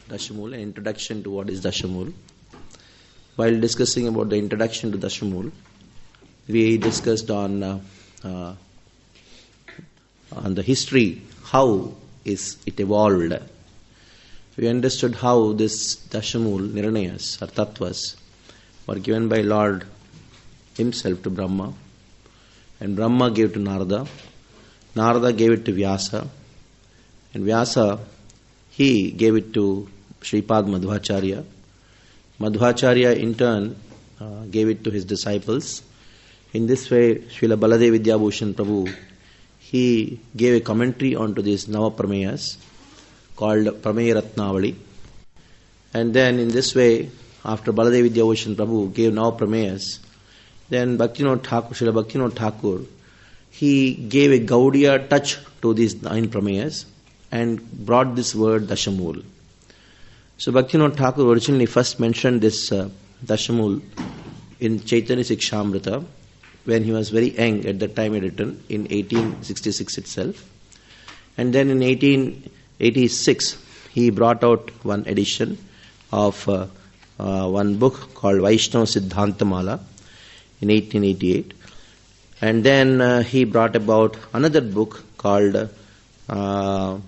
Dasamula, an introduction to what is Dasamula. While discussing about the introduction to Dasamula, we discussed on the history, how is it evolved. We understood how this Dasamula Nirnayas or Tattvas were given by Lord himself to Brahma, and Brahma gave to Narada. Narada gave it to Vyasa, and Vyasa, he gave it to Sripad Madhvacharya. Madhvacharya in turn gave it to his disciples. In this way, Srila Baladev Vidyabhushan Prabhu, he gave a commentary onto these Navaprameyas called Prameya Ratnavali. And then in this way, after Baladev Vidyabhushan Prabhu gave Navaprameyas, then Bhaktivinoda Thakur, Srila Bhaktivinoda Thakur, he gave a Gaudiya touch to these 9 Prameyas and brought this word Dasamula. So Bhaktivinoda Thakur originally first mentioned this Dasamula in Chaitanya Sikshamrita when he was very young at that time he written in 1866 itself. And then in 1886 he brought out one edition of one book called Vaishnava Siddhantamala in 1888. And then he brought about another book called Sriman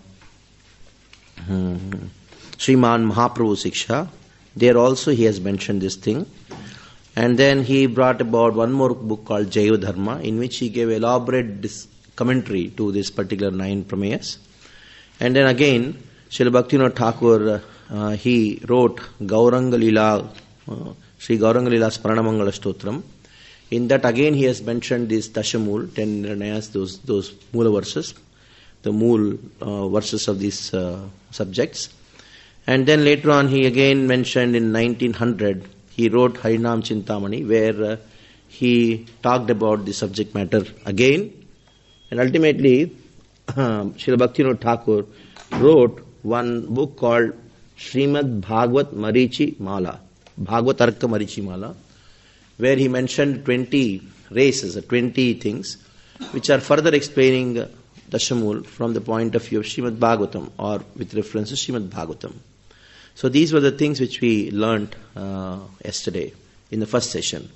Mahaprabhu Siksha. There also he has mentioned this thing. And then he brought about one more book called Jaiva Dharma, in which he gave elaborate commentary to this particular 9 Prameyas. And then again, Srila Bhaktivinoda Thakur, he wrote Gauranga Lila, Sri Gauranga Lila Sparanamangala Stotram. In that again he has mentioned this Dasamula, 10 Nirnayas, those Mula verses, the Mool verses of these subjects. And then later on he again mentioned in 1900, he wrote Harinam Chintamani, where he talked about the subject matter again. And ultimately, Srila Bhaktivinoda Thakur wrote one book called Srimad Bhagavad Marichi Mala, Bhagavatarka Marichi Mala, where he mentioned 20 races, 20 things, which are further explaining Dasamula from the point of view of Srimad Bhagavatam or with reference to Srimad Bhagavatam. So these were the things which we learnt yesterday in the first session.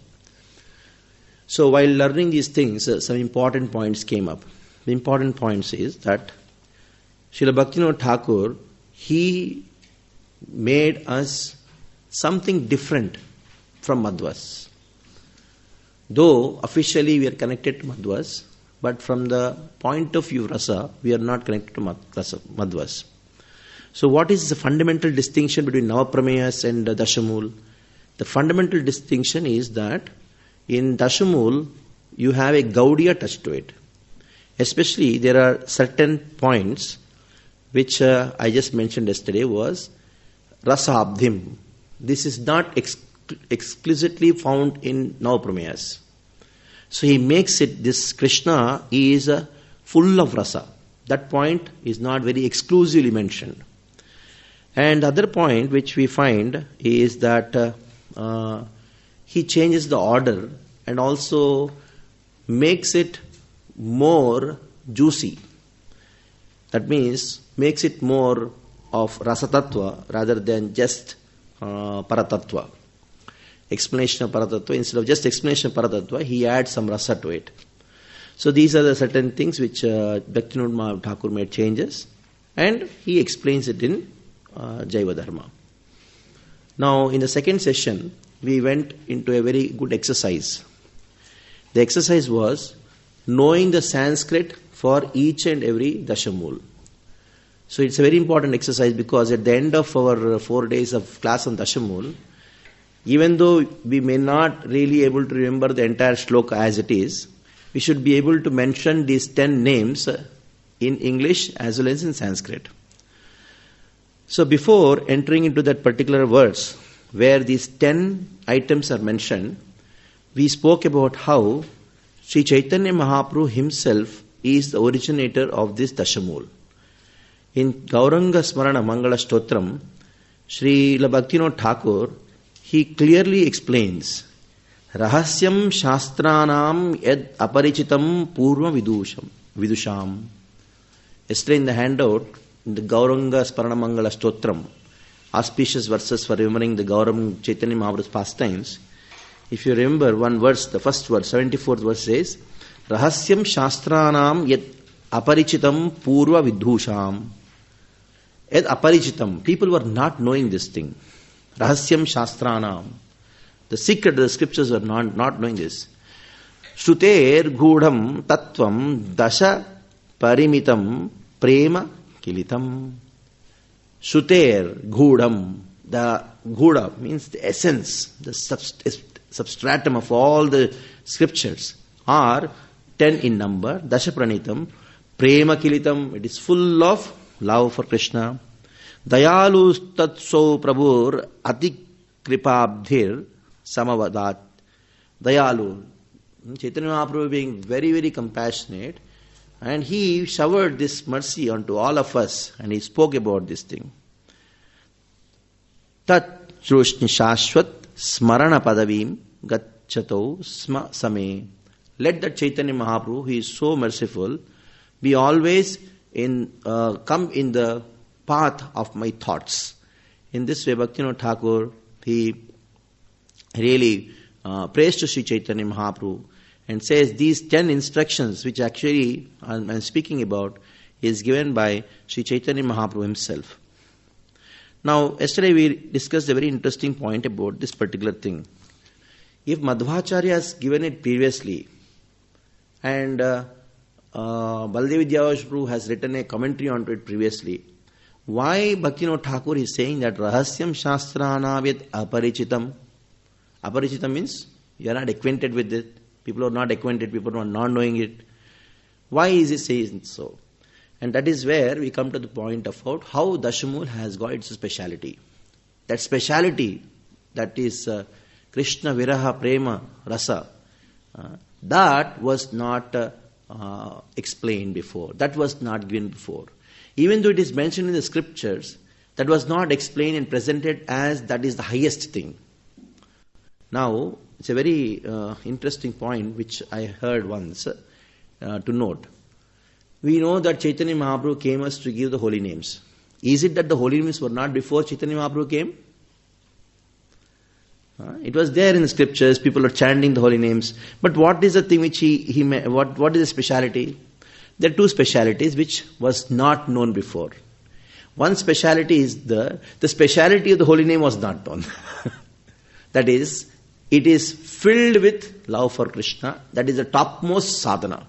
So while learning these things, some important points came up. The important points is that Srila Bhaktivinoda Thakur, he made us something different from Madhvas. Though officially we are connected to Madhvas, but from the point of view of Rasa, we are not connected to Madhvas. So what is the fundamental distinction between Navaprameyas and Dasamula? The fundamental distinction is that in Dasamula, you have a Gaudiya touch to it. Especially there are certain points which I just mentioned yesterday was Rasa Abdhim. This is not explicitly found in Navaprameyas. So he makes it, this Krishna is full of rasa. That point is not very exclusively mentioned. And the other point which we find is that he changes the order and also makes it more juicy. That means makes it more of rasa tattva rather than just paratattva. Explanation of paratattva, instead of just explanation of paratattva, he adds some rasa to it. So these are the certain things which Bhaktivinoda Thakur made changes, and he explains it in Jaiva Dharma. Now in the second session, we went into a very good exercise. The exercise was knowing the Sanskrit for each and every Dasamula. So it's a very important exercise because at the end of our 4 days of class on Dasamula, even though we may not really able to remember the entire shloka as it is, we should be able to mention these 10 names in English as well as in Sanskrit. So before entering into that particular verse where these 10 items are mentioned, we spoke about how Sri Chaitanya Mahaprabhu himself is the originator of this Dasamula. In Gauranga Smarana Mangala Stotram, Sri Bhaktivinoda Thakur, he clearly explains Rahasyam Shastranam Yad Aparichitam Purva Vidusham. Yesterday in the handout, in the Gauranga Sparanamangala Stotram, auspicious verses for remembering the Gauranga Chaitanya Mahaprabhu's pastimes, if you remember one verse, the first verse, 74th verse says, Rahasyam Shastranam yet aparichitam purva vidhusham. Yet aparichitam, people were not knowing this thing. Rahasyam Shastranam, the secret of the scriptures were not knowing this. Shruter gudham tattvam dasha parimitam prema kilitam. Shruter gudham, the gudha means the essence, the substratum of all the scriptures are 10 in number. Dasha pranitam, prema kilitam, it is full of love for Krishna. Dayalu tatso prabhur ati kripabdhir samavadat. Dayalu, Chaitanya Mahaprabhu being very, very compassionate, and he showered this mercy onto all of us, and he spoke about this thing. Tat shrushni shashvat smarana padavim gacchato sma same. Let that Chaitanya Mahaprabhu, he is so merciful, be always come in the path of my thoughts. In this way, Bhaktivinoda Thakur, he really prays to Sri Chaitanya Mahaprabhu and says these 10 instructions, which actually I'm speaking about, is given by Sri Chaitanya Mahaprabhu himself. Now, yesterday we discussed a very interesting point about this particular thing. If Madhvacharya has given it previously, and Baldev Vidyavash Prabhu has written a commentary onto it previously, why Bhaktivinoda Thakur is saying that Rahasyam Shastrana with aparichitam? Aparichitam means you are not acquainted with it. People are not acquainted, people are not knowing it. Why is he saying so? And that is where we come to the point of how DasaMula has got its speciality. That speciality, that is Krishna Viraha Prema Rasa, that was not explained before. That was not given before. Even though it is mentioned in the scriptures, that was not explained and presented as that is the highest thing. Now, it's a very interesting point which I heard once to note. We know that Chaitanya Mahaprabhu came us to give the holy names. Is it that the holy names were not before Chaitanya Mahaprabhu came? It was there in the scriptures, people are chanting the holy names. But what is the thing which what is the speciality? There are two specialities which was not known before. One speciality is the speciality of the holy name was not known. That is, it is filled with love for Krishna. That is the topmost sadhana.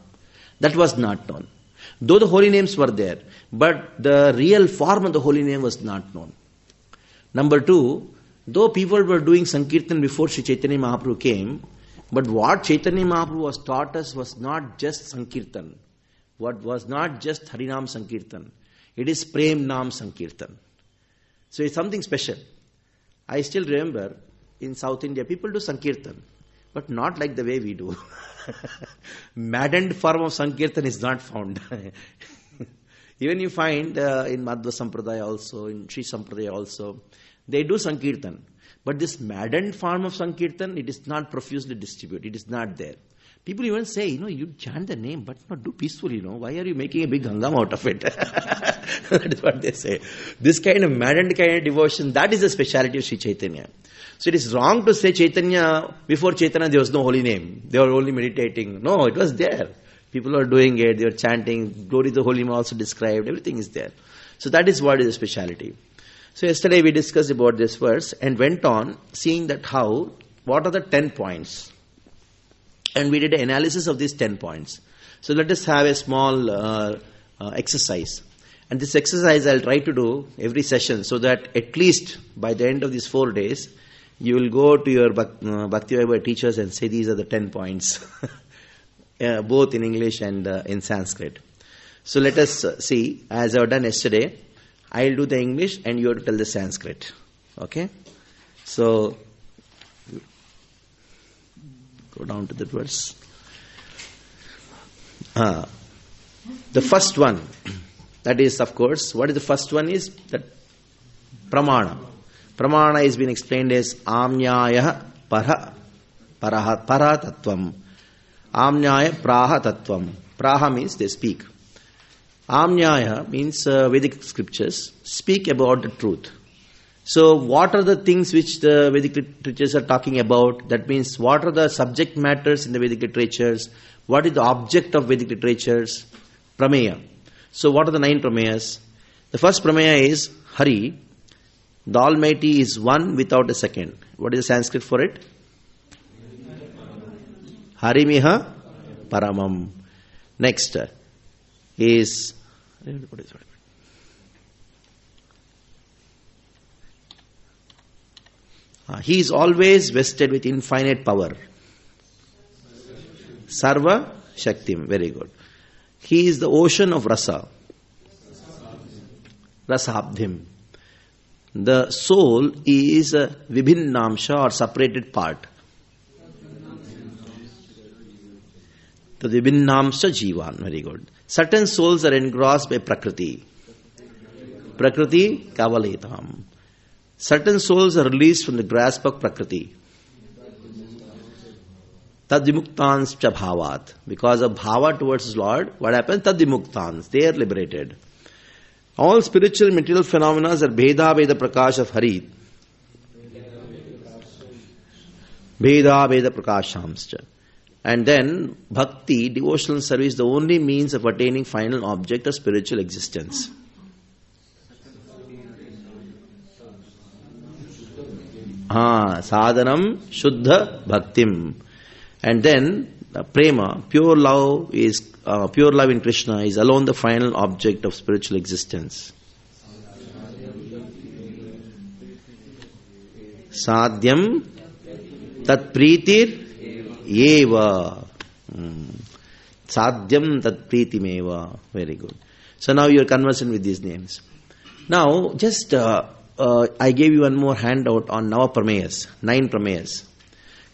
That was not known. Though the holy names were there, but the real form of the holy name was not known. Number two, though people were doing Sankirtan before Sri Chaitanya Mahaprabhu came, but what Chaitanya Mahaprabhu was taught us was not just Sankirtan. What was not just Harinam Sankirtan. It is Prem Nam Sankirtan. So it's something special. I still remember in South India, people do Sankirtan, but not like the way we do. Maddened form of Sankirtan is not found. Even you find in Madhva Sampradaya also, in Sri Sampradaya also, they do Sankirtan. But this maddened form of Sankirtan, it is not profusely distributed. It is not there. People even say, you chant the name, but not do peacefully, Why are you making a big hangam out of it? That is what they say. This kind of maddened kind of devotion, that is the speciality of Sri Chaitanya. So it is wrong to say Chaitanya, before Chaitanya there was no holy name. They were only meditating. No, it was there. People are doing it, they were chanting, glory to the holy name also described, everything is there. So that is what is the speciality. So yesterday we discussed about this verse and went on seeing that what are the 10 points. And we did an analysis of these 10 points. So let us have a small exercise. And this exercise I'll try to do every session so that at least by the end of these 4 days, you will go to your Bhakti Vaibhava teachers and say these are the 10 points, both in English and in Sanskrit. So let us see, as I have done yesterday, I'll do the English and you have to tell the Sanskrit. Okay? So, go down to the verse. The first one, that is, of course, what is the first one is that pramana. Pramana is being explained as amnyaya para tattvam. Amnyaya praha tattvam. Praha means they speak. Amnyaya means Vedic scriptures speak about the truth. So what are the things which the Vedic literatures are talking about? That means what are the subject matters in the Vedic literatures? What is the object of Vedic literatures? Prameya. So what are the 9 prameyas? The first prameya is Hari. The Almighty is one without a second. What is the Sanskrit for it? Harimiha Paramam. Next is he is always vested with infinite power. Sarva Shaktim. Very good. He is the ocean of rasa. Rasabdhim. The soul is a vibhinnamsha or separated part. The vibhinnamsha jivan. Very good. Certain souls are engrossed by Prakriti. Prakriti kavaletam. Certain souls are released from the grasp of Prakriti. Tadvimuktans cha bhavat. Because of bhava towards Lord, what happens? Tadvimuktans. They are liberated. All spiritual material phenomena are Bheda Veda Prakash of Hari. Bheda Veda Prakashamscha. And then Bhakti, devotional service, the only means of attaining final object of spiritual existence. Sadhanam Shuddha Bhaktim. And then Prema, pure love in Krishna is alone the final object of spiritual existence. Sadhyam Tat Pritir Eva. Sadhyam Tat Pritim Eva. Very good. So now you are conversant with these names. Now just I gave you one more handout on Nava Prameyas, 9 Prameyas.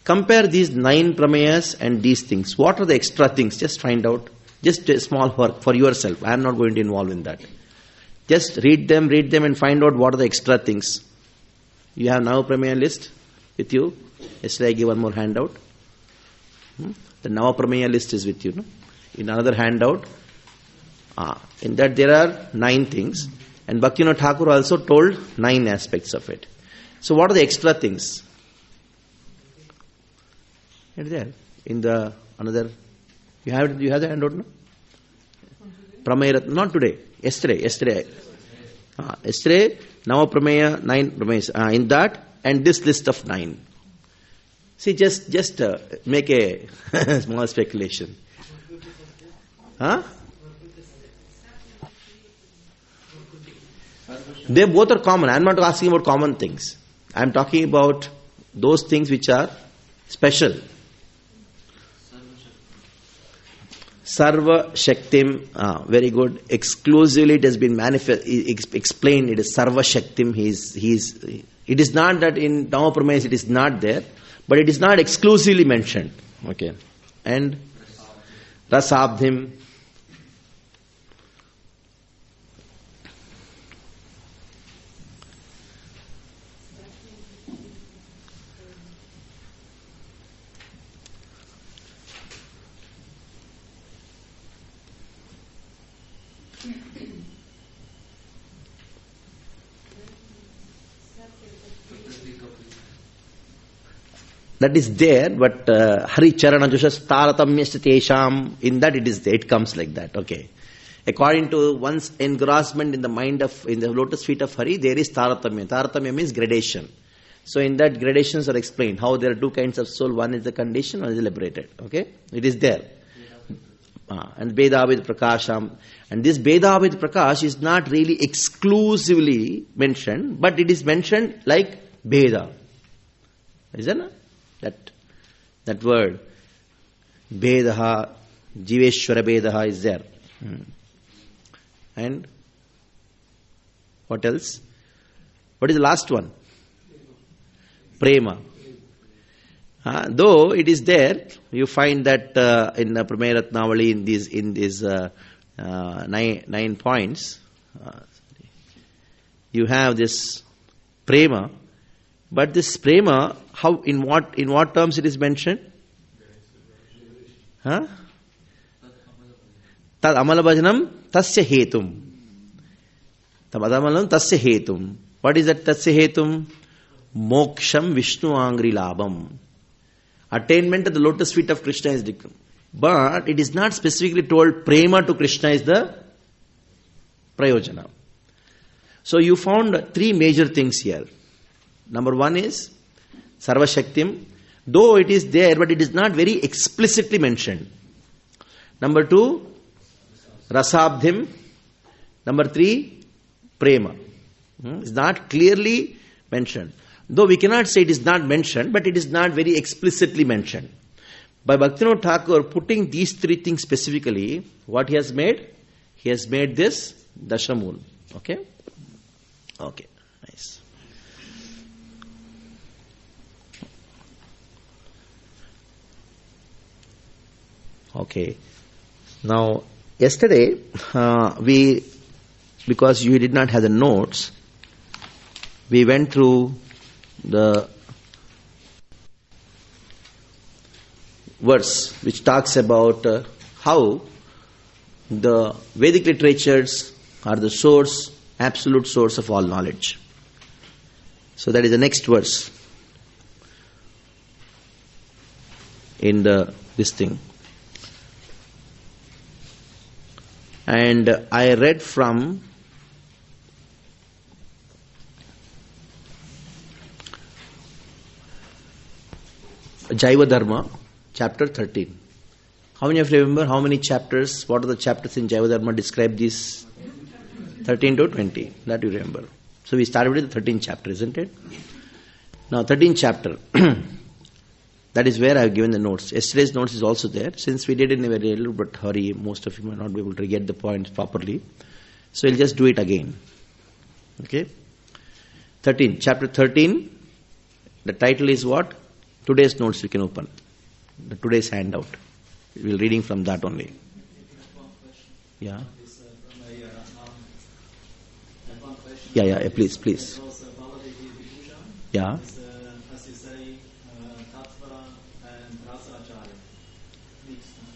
Compare these 9 Prameyas and these things. What are the extra things? Just find out. Just a small work for yourself. I am not going to involve in that. Just read them and find out what are the extra things. You have Nava Prameya list with you. Yesterday I gave one more handout. The Nava Prameya list is with you. No? In another handout, in that there are 9 things. And Bhaktivinoda Thakur also told 9 aspects of it. So what are the extra things? It's there. In the another, you have the handout, no? Prameya, not today. Yesterday. Yesterday, Nava Prameya, 9 Prameyas. In that, and this list of 9. See, just make a small speculation. They both are common. I am not asking about common things. I am talking about those things which are special. Sarva Shaktim, very good. Exclusively it has been explained. It is Sarva Shaktim. It is not that in Nava Prameyas it is not there, but it is not exclusively mentioned. Okay. And Rasabdhim. That is there, but Hari Charana Jushas Taratamyasya Tesham, in that it is there, it comes like that. Okay. According to one's engrossment in the lotus feet of Hari, there is Taratamya. Taratamya means gradation. So in that gradations are explained how there are 2 kinds of soul. One is the conditioned, one is liberated. Okay. It is there. And Beda with Prakasham. And this Beda with Prakash is not really exclusively mentioned, but it is mentioned like Beda. Isn't it? That word Bedaha, Jiveshwara Bedaha is there. And what else? What is the last one? Prema. Though it is there, you find that in the Prameya Ratnavali in these 9 points, you have this Prema. But this Prema, how in what terms it is mentioned? Tad Amala Bhajanam, Tasya hetum. Tabadamalam tasya hetum. What is that tasya hetum? Moksham Vishnu Angri Labham. Attainment of the lotus feet of Krishna is declared. But it is not specifically told prema to Krishna is the prayojana. So you found three major things here. Number one is Sarvashaktim. Though it is there, but it is not very explicitly mentioned. Number two, Rasabdhim. Number three, Prema. It's not clearly mentioned. Though we cannot say it is not mentioned, but it is not very explicitly mentioned. By Bhaktivinoda Thakur putting these three things specifically, what he has made? He has made this Dasamula. Okay? Okay, nice. Okay. Now, yesterday, because you did not have the notes, we went through the verse which talks about how the Vedic literatures are the source, absolute source of all knowledge. So that is the next verse in this thing. And I read from Jaiva Dharma, chapter 13. How many of you remember how many chapters, what are the chapters in Jaiva Dharma describe these 13 to 20? That you remember. So we started with the 13th chapter, isn't it? Now 13th chapter. That is where I have given the notes. Yesterday's notes is also there. Since we did it in a very little bit hurry, most of you might not be able to get the points properly. So we'll just do it again. Okay? 13. Chapter 13. The title is what? Today's notes you can open. The today's handout. We'll reading from that only. Yeah. Yeah, please. Yeah.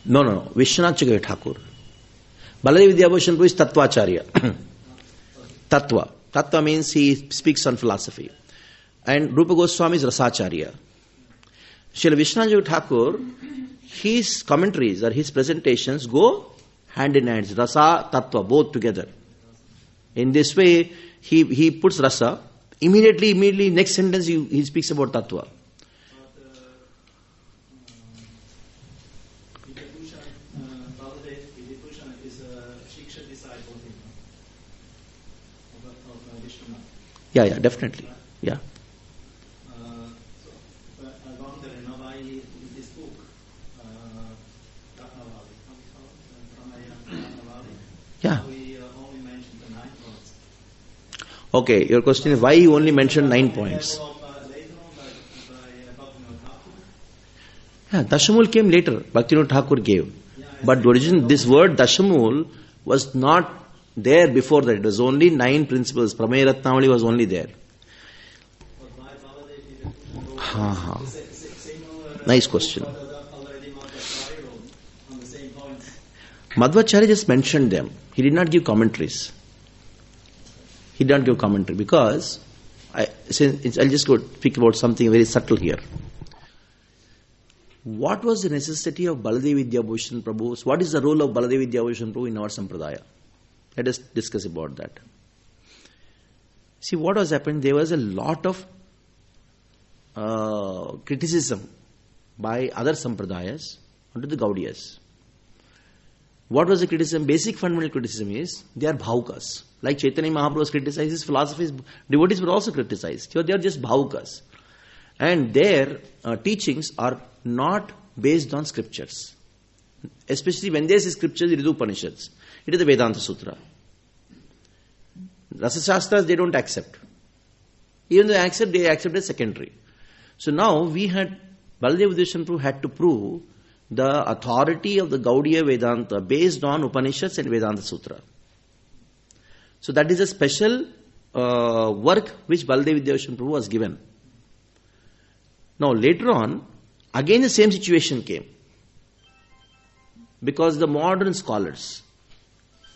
No. Vishwanath Chakravarti Thakur. Baladev Vidyabhushan Prabhu is Tattvacharya. Tattva means he speaks on philosophy. And Rupa Goswami is Rasacharya. Srila Vishwanath Thakur, his commentaries or his presentations go hand in hand. Rasa, Tattva, both together. In this way, he puts Rasa. Immediately, next sentence he speaks about Tattva. Yeah, definitely. Yeah. Yeah. Okay, your question is why you only mentioned 9 points. Yeah, Dasamula came later. Bhaktivinoda Thakur gave. But this word Dasamula was not there before that. It was only 9 principles. Prameya Ratnavali was only there. Nice question. Madhvacharya just mentioned them. He did not give commentaries. Because I'll just go speak about something very subtle here. What was the necessity of Baladev Vidyabhushan Prabhu? What is the role of Baladev Vidyabhushan Prabhu in our Sampradaya? Let us discuss about that. See, what was happened? There was a lot of criticism by other Sampradayas onto the Gaudiyas. What was the criticism? Basic fundamental criticism is they are bhaukas. Like Chaitanya Mahaprabhu was criticized, his philosophies, devotees were also criticized. They are just bhaukas. And their teachings are not based on scriptures. Especially when there is scriptures, it is Upanishads. It is the Vedanta Sutra. Rasa Shastras they don't accept. Even though they accept as secondary. So now we had, Baladev Vidyabhushan Prabhu had to prove the authority of the Gaudiya Vedanta based on Upanishads and Vedanta Sutra. So that is a special work which Baladev Vidyabhushan Prabhu was given. Now later on, again the same situation came. Because the modern scholars,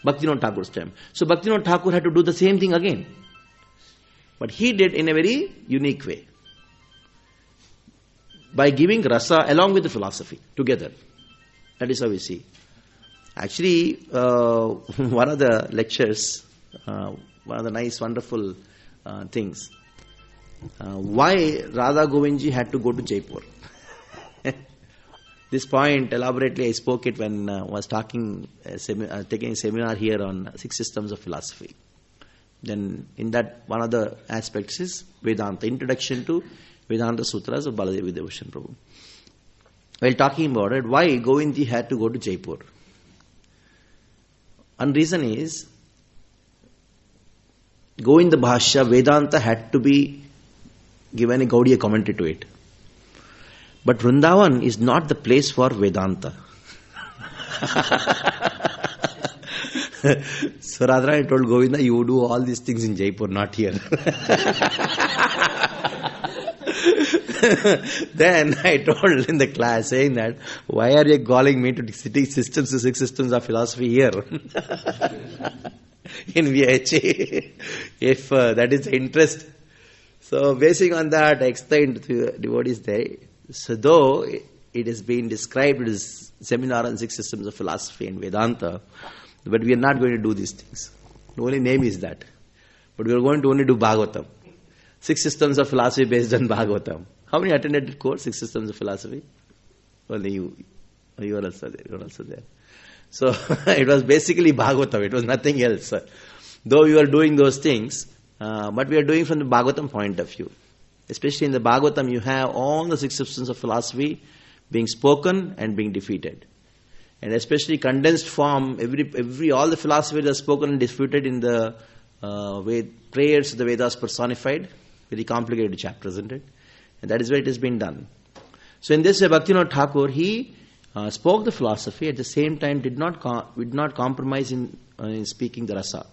Bhaktivinoda Thakur's time. So Bhaktivinoda Thakur had to do the same thing again. But he did in a very unique way. By giving rasa along with the philosophy together. That is how we see. Actually, one of the lectures, one of the nice, wonderful things, why Radha Govindji had to go to Jaipur. This point, elaborately, I spoke it when I was taking a seminar here on 6 systems of philosophy. Then, in that, one of the aspects is Vedanta, introduction to Vedanta Sutras of Baladev Vidyabhushan Prabhu. While talking about it, why Govindji had to go to Jaipur? One reason is, Govinda Bhashya, Vedanta had to be given a Gaudiya commentary to it. But Vrindavan is not the place for Vedanta. So Radharani told Govinda, you do all these things in Jaipur, not here. Then I told in the class, saying that, why are you calling me to city systems to 6 systems of philosophy here? In VHA, if that is the interest. So basing on that, I explained to devotees there. So though it has been described as seminar on 6 systems of philosophy and Vedanta, but we are not going to do these things. The only name is that. But we are going to only do Bhagavatam. 6 systems of philosophy based on Bhagavatam. How many attended the course, 6 systems of philosophy? Only you. You are also there. You are also there. So it was basically Bhagavatam. It was nothing else. Though we were doing those things, but we are doing from the Bhagavatam point of view. Especially in the Bhagavatam, you have all the 6 systems of philosophy being spoken and being defeated. And especially condensed form, all the philosophies are spoken and disputed in the prayers of the Vedas personified. Very complicated chapter, isn't it? And that is why it has been done. So in this way, Bhaktivinoda Thakur, he spoke the philosophy, at the same time did not compromise in speaking the rasa.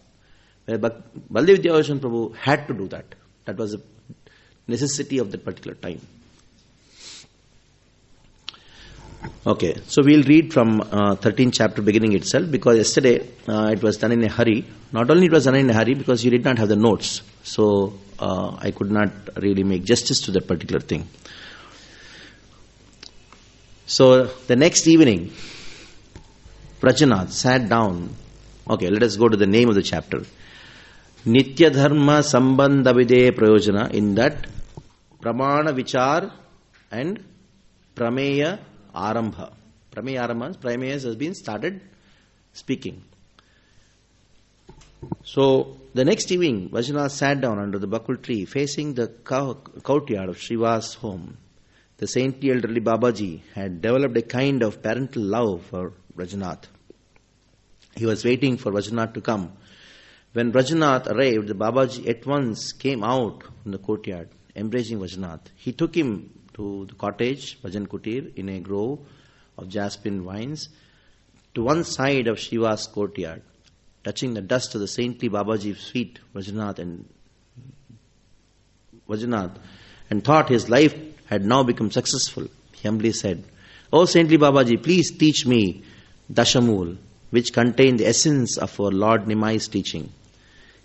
But Baladev Vidyabhushan Prabhu had to do that. That was a necessity of that particular time. Okay, so we'll read from 13th chapter beginning itself, because yesterday it was done in a hurry. Not only it was done in a hurry, because you did not have the notes. So I could not really make justice to that particular thing. So the next evening, Prajanath sat down. Okay, let us go to the name of the chapter. Nitya Dharma Sambandha Videya Prayojana. In that, Pramana Vichar and Prameya Arambha. Prameya Arambha, Prameya has been started speaking. So the next evening, Vajranath sat down under the bakul tree facing the courtyard of Sriva's home. The saintly elderly Babaji had developed a kind of parental love for Vajranath. He was waiting for Vajranath to come. When Vajranath arrived, the Babaji at once came out from the courtyard, embracing Vajranath. He took him to the cottage, Bhajan Kutir, in a grove of jasmine vines, to one side of Shiva's courtyard. Touching the dust of the saintly Babaji's feet, Vajranath and thought his life had now become successful. He humbly said, "O saintly Babaji, please teach me DasaMula, which contain the essence of our Lord Nimai's teaching."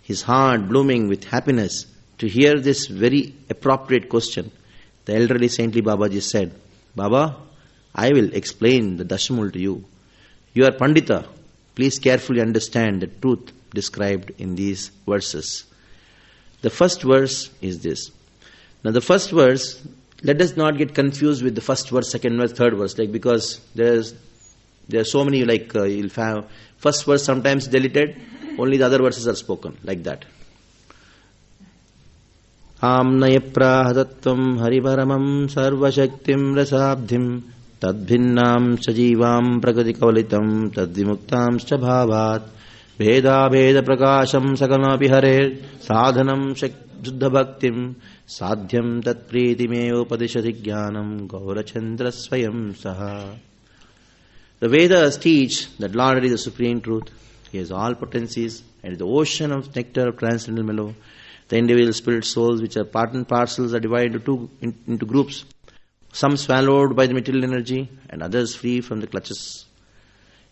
His heart blooming with happiness to hear this very appropriate question, the elderly saintly Babaji said, "Baba, I will explain the DasaMula to you. You are Pandita. Please carefully understand the truth described in these verses." The first verse is this. Now the first verse, let us not get confused with the first verse, second verse, third verse, because there are so many, you'll have first verse sometimes deleted, only the other verses are spoken, like that. Amnaya prahadattvam harivaramam sarvashaktim rasabdhim tadbhinnam sajivam pragadikavalitam tadvimuktam bhavat veda veda prakasham sakanapi hare sadhanam shuddha bhaktim sadhyam tat pritimeo upadishati jnanam gaurachandra swayam saha. The Vedas teach that Lord is the supreme truth. He has all potencies and the ocean of nectar of transcendental mellow. The individual spirit souls, which are part and parcels, are divided into groups. Some swallowed by the material energy and others free from the clutches.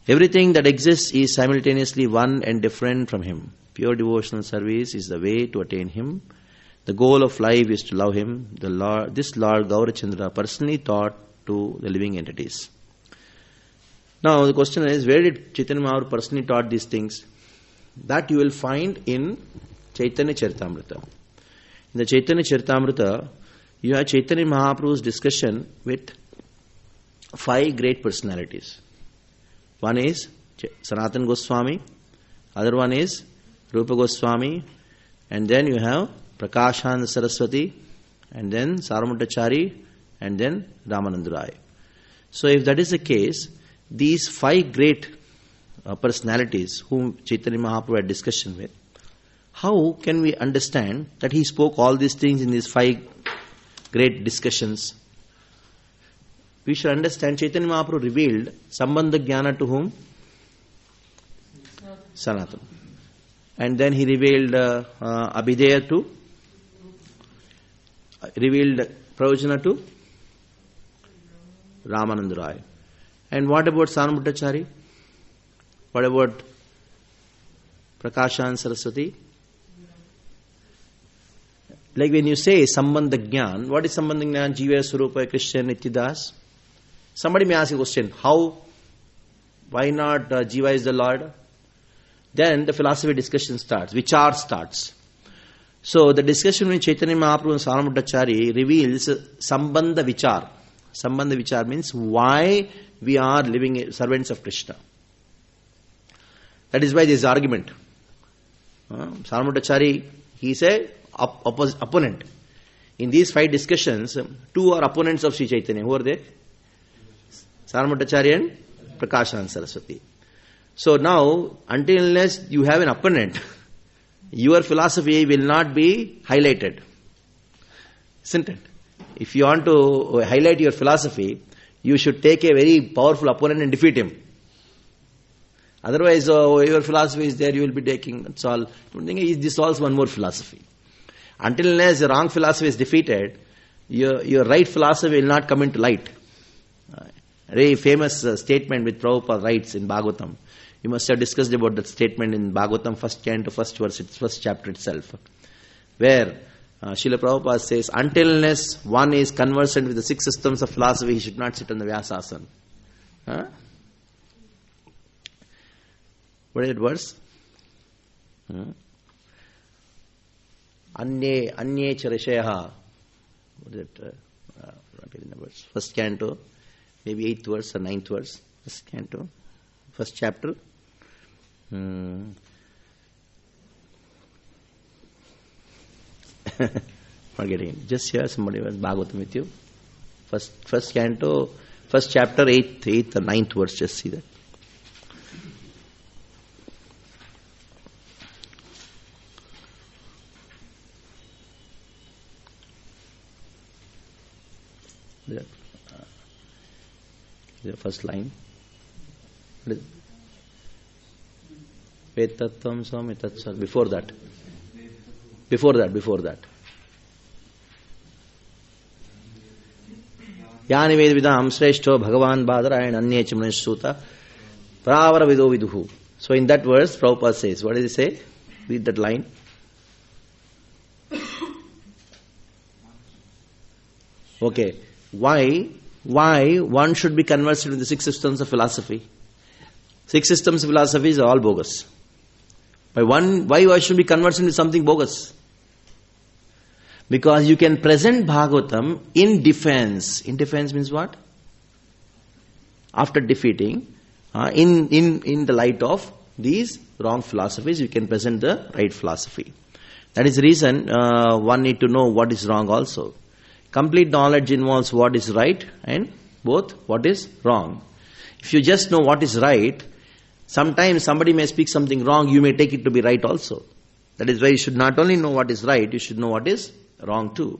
Everything that exists is simultaneously one and different from Him. Pure devotional service is the way to attain Him. The goal of life is to love Him. This Lord Gaurachandra personally taught to the living entities. Now the question is, where did Chaitanya Mahaprabhu personally taught these things? That you will find in Chaitanya Charitamrita. In the Chaitanya Charitamrita, you have Chaitanya Mahaprabhu's discussion with 5 great personalities. One is Sanatana Goswami, other one is Rupa Goswami, and then you have Prakashananda Saraswati, and then Saramutachari, and then Ramananda Rai. So if that is the case, these 5 great personalities whom Chaitanya Mahaprabhu had discussion with, how can we understand that he spoke all these things in these 5 great discussions? We should understand Chaitanya Mahaprabhu revealed Sambandha Jnana to whom? Sanatana. And then he revealed Abhideya to? Revealed Pravajana to? Ramananda Rai. And what about Saramutachari? What about Prakashan Saraswati? Like when you say Sambandha Jnana, what is Sambandha Jnana? Jiva, Swarupa, Krishna, Nityadas. Somebody may ask a question, how? Why not Jiva is the Lord? Then the philosophy discussion starts, Vichar starts. So the discussion with Chaitanya Mahaprabhu and Saramutachari reveals Sambandha Vichar. Sambandha Vichar means why we are living servants of Krishna. That is why this argument. Saramutachari, he is a opponent. In these 5 discussions, 2 are opponents of Sri Chaitanya. Who are they? Saramutachari and Prakashananda Saraswati. So now, until unless you have an opponent, your philosophy will not be highlighted. Isn't it? If you want to highlight your philosophy, you should take a very powerful opponent and defeat him. Otherwise, your philosophy is there, you will be taking, that's all. This also one more philosophy. Until unless the wrong philosophy is defeated, your right philosophy will not come into light. A very famous statement which Prabhupada writes in Bhagavatam. You must have discussed about that statement in Bhagavatam, first canto, first verse, first chapter itself, where Srila Prabhupada says, until unless one is conversant with the 6 systems of philosophy, he should not sit on the Vyasasana. What is that verse? Anye charashayaha. What is it? First canto, maybe 8th verse or 9th verse. First canto, first chapter. Forgetting it. Just here somebody was Bhagavatam with you. First canto, first chapter, 8th or 9th verse. Just see that. The first line. Vetatvam samitatsal. Before that. Yani vedvidam sreshto bhagavan badarayana anye chamanasuta pravara vido viduhu. So in that verse, Prabhupada says, what does he say? Read that line. Okay. Why one should be conversant with the 6 systems of philosophy? 6 systems of philosophy is all bogus. Why I should be conversant with something bogus? Because you can present Bhagavatam in defense. In defense means what? After defeating, in the light of these wrong philosophies, you can present the right philosophy. That is the reason one need to know what is wrong also. Complete knowledge involves what is right and both what is wrong. If you just know what is right, sometimes somebody may speak something wrong, you may take it to be right also. That is why you should not only know what is right, you should know what is wrong too.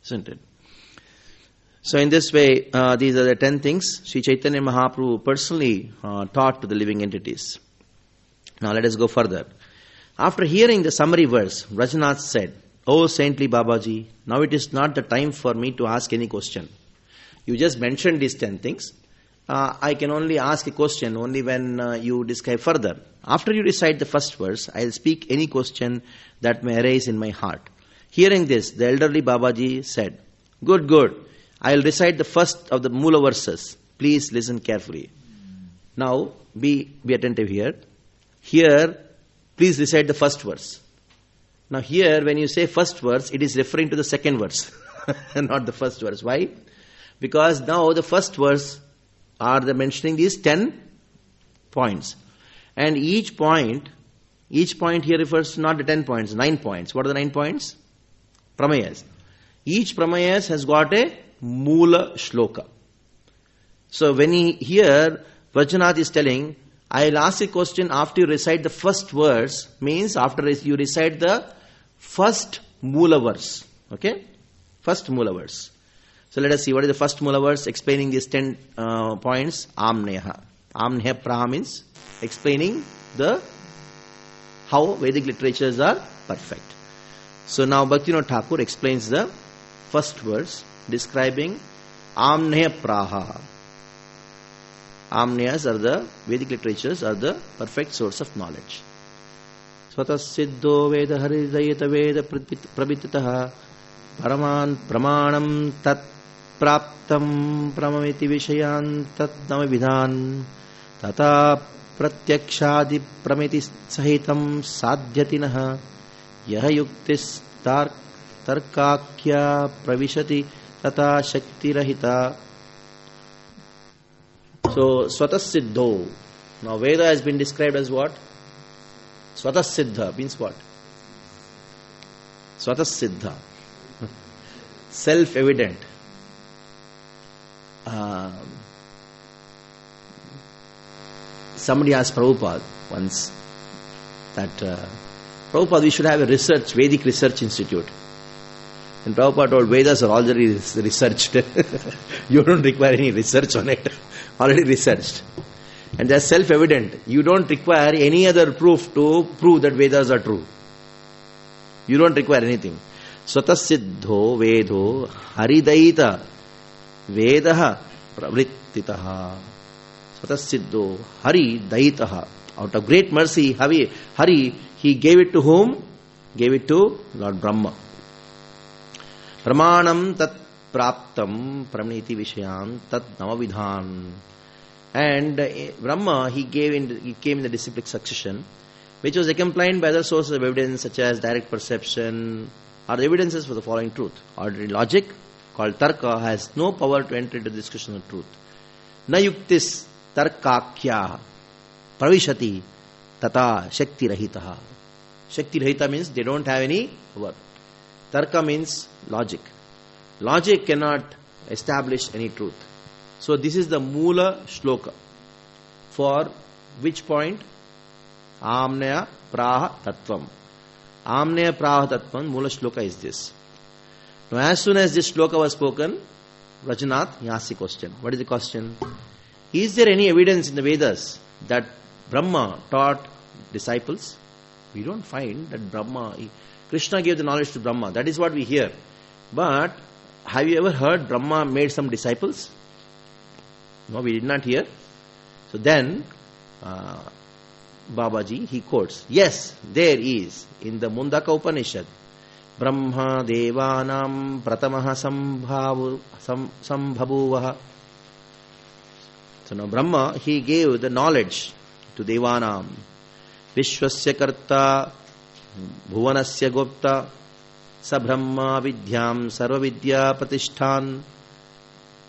Isn't it? So in this way, these are the 10 things Sri Chaitanya Mahaprabhu personally taught to the living entities. Now let us go further. After hearing the summary verse, Rajanath said, "Oh saintly Babaji, now it is not the time for me to ask any question. You just mentioned these 10 things, I can only ask a question only when you describe further. After you recite the first verse, I will speak any question that may arise in my heart. Hearing this, the elderly Babaji said, Good, good. I will recite the first of the Mula verses. Please listen carefully. Now, be attentive here. Here, please recite the first verse. Now here, when you say first verse, it is referring to the second verse, not the first verse. Why? Because now the first verse are mentioning these 10 points. And each point here refers to not the 10 points, 9 points. What are the 9 points? Pramayas. Each pramayas has got a Mula Shloka. So when here, Vajjanath is telling, I will ask a question after you recite the first verse, means after you recite the first Mula verse. Okay? First Mula verse. So let us see what is the first Mula verse explaining these 10 points. Amneha. Amneha Praha means explaining how Vedic literatures are perfect. So now Bhaktivinoda Thakur explains the first verse describing Amneha Praha. Amneyas are the Vedic literatures are the perfect source of knowledge. Svatas siddho veda haridayata veda prabhitataha paraman pramanam tat praptam pramamiti vishayan tat namavidhan tata pratyakshadi pramiti sahitam sadhyatinaha yaha yuktis tarkakya pravishati tata shakti rahita. So, Swatas Siddho. Now, Veda has been described as what? Swatas Siddha means what? Swatas Siddha. Self-evident. Somebody asked Prabhupada once that, Prabhupada, we should have a Vedic research institute. And Prabhupada told, Vedas are already researched. You don't require any research on it. Already researched. And they are self-evident. You don't require any other proof to prove that Vedas are true. You don't require anything. Swatasiddho Vedo Haridaita Vedaha Pravrittitaha. Swatasiddho Haridaitaha. Out of great mercy, Hari, he gave it to whom? Gave it to Lord Brahma. Pramanam tat praptam pramniti vishayam tat namavidhan. And Brahma, he came in the disciplic succession, which was accompanied by other sources of evidence such as direct perception, are the evidences for the following truth. Ordinary logic, called tarka, has no power to enter into the discussion of truth. Na yuktis tarkakya pravishati tata shakti rahitaha. Shakti rahita means they don't have any power. Tarka means logic. Logic cannot establish any truth. So this is the Mula Shloka. For which point? Amnaya Praha Tattvam. Amnaya Praha Tattvam, Mula Shloka is this. Now as soon as this Shloka was spoken, Vajjanath, he asked a question. What is the question? Is there any evidence in the Vedas that Brahma taught disciples? We don't find that Krishna gave the knowledge to Brahma. That is what we hear. But have you ever heard Brahma made some disciples? No, we did not hear. So then, Babaji, he quotes, yes, there is in the Mundaka Upanishad, Brahma Devanam Pratamaha Sambhavuvaha. So now Brahma, he gave the knowledge to Devanam. Vishwasya Karta Bhuvanasya Gupta Sabrahma Vidyam Sarva Vidya Pratishthan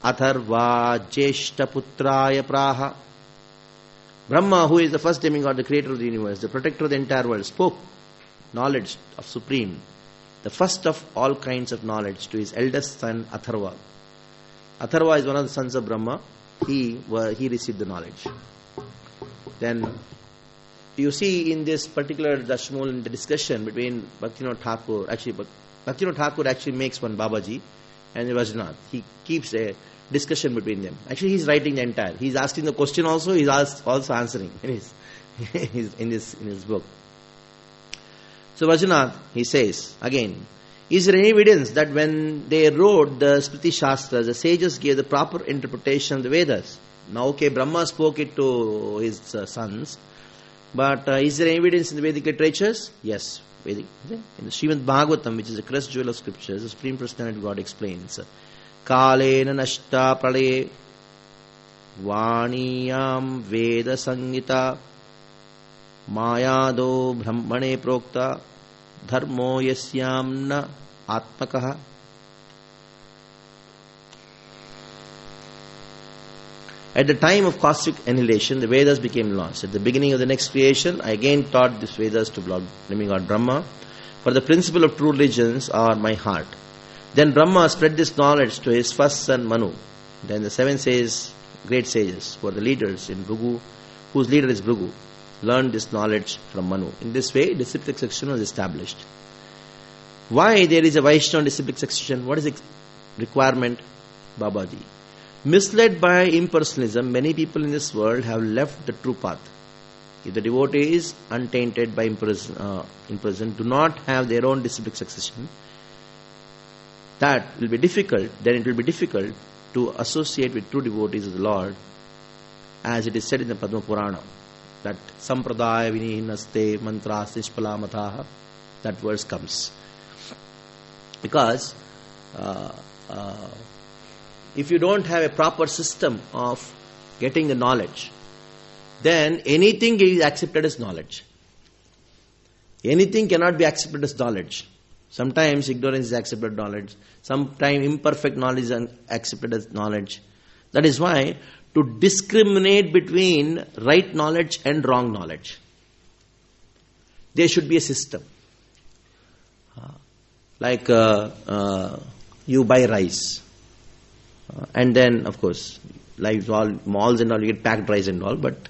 Atharva Jeshta Putraya Praha. Brahma, who is the first demigod, the creator of the universe, the protector of the entire world, spoke knowledge of Supreme, the first of all kinds of knowledge, to his eldest son Atharva. Atharva is one of the sons of Brahma. He received the knowledge. Then you see in this particular Dasamula, in the discussion between Bhaktivinoda Thakur, Bhaktivinoda Thakur actually makes one Babaji and Vajjanath. He keeps a discussion between them. Actually, he's writing the entire. He's asking the question also. He's also answering in his book. So Vajjanath, he says again, is there any evidence that when they wrote the Smriti Shastras, the sages gave the proper interpretation of the Vedas? Now, okay, Brahma spoke it to his sons, but is there evidence in the Vedic literatures? Yes. Vedic. In the Srimad Bhagavatam, which is the crest jewel of scriptures, the Supreme Personality of God explains, Kalena nashta pralaye Vaniyam Veda Sangita Mayado Brahmane Prokta Dharmo Yasyamna Atmakaha. At the time of cosmic annihilation, the Vedas became lost. At the beginning of the next creation, I again taught these Vedas to Lord Demigod Brahma. For the principle of true religions are my heart. Then Brahma spread this knowledge to his first son Manu. Then the seven sages, great sages, who are the leaders in Bhrigu, whose leader is Bhrigu, learned this knowledge from Manu. In this way, disciplic succession was established. Why there is a Vaishnava disciplic succession? What is the requirement? Babaji. Misled by impersonalism, many people in this world have left the true path. If the devotee is untainted by impersonalism, do not have their own disciplic succession, that will be difficult. Then it will be difficult to associate with true devotees of the Lord, as it is said in the Padma Purana, that Sampradaya Vinihinaste Mantras Nishpalamataha, that verse comes. Because if you don't have a proper system of getting the knowledge, then anything is accepted as knowledge. Anything cannot be accepted as knowledge. Sometimes ignorance is accepted as knowledge. Sometimes imperfect knowledge is accepted as knowledge. That is why to discriminate between right knowledge and wrong knowledge, there should be a system. Like you buy rice. And then, of course, like all malls and all, we get packed rice and all, but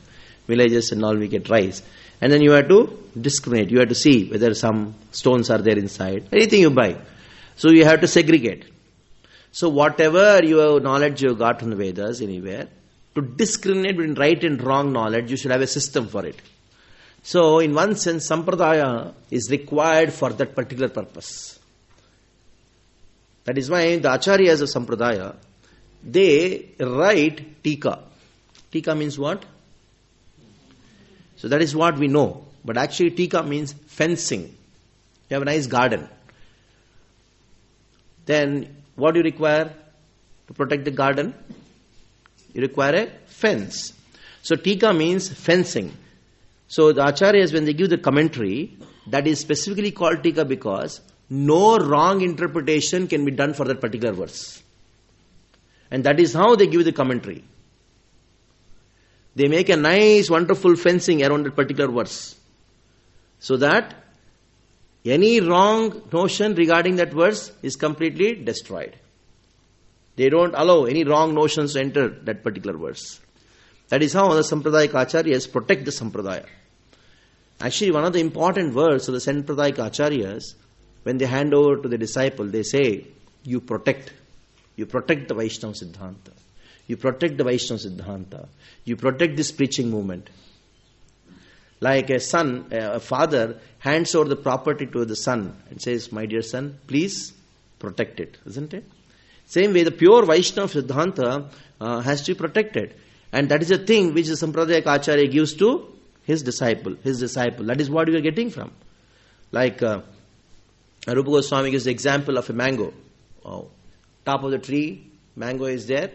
villages and all, we get rice. And then you have to discriminate. You have to see whether some stones are there inside. Anything you buy. So you have to segregate. So whatever your knowledge you got from the Vedas, anywhere, to discriminate between right and wrong knowledge, you should have a system for it. So in one sense, Sampradaya is required for that particular purpose. That is why the Acharyas of Sampradaya, they write Tika. Tika means what? So that is what we know. But actually Tika means fencing. You have a nice garden. Then what do you require to protect the garden? You require a fence. So Tika means fencing. So the Acharyas, when they give the commentary, that is specifically called Tika because no wrong interpretation can be done for that particular verse. And that is how they give the commentary. They make a nice, wonderful fencing around that particular verse, so that any wrong notion regarding that verse is completely destroyed. They don't allow any wrong notions to enter that particular verse. That is how the Sampradayika Acharyas protect the Sampradaya. Actually, one of the important words of the Sampradayika Acharyas, when they hand over to the disciple, they say, you protect the Vaishnava Siddhanta. You protect the Vaishnava Siddhanta. You protect this preaching movement. Like a father hands over the property to the son and says, my dear son, please protect it, isn't it? Same way, the pure Vaishnava Siddhanta has to be protected. And that is a thing which the Sampradayika Acharya gives to his disciple. That is what we are getting from. Like Rupa Goswami gives the example of a mango. Top of the tree, mango is there,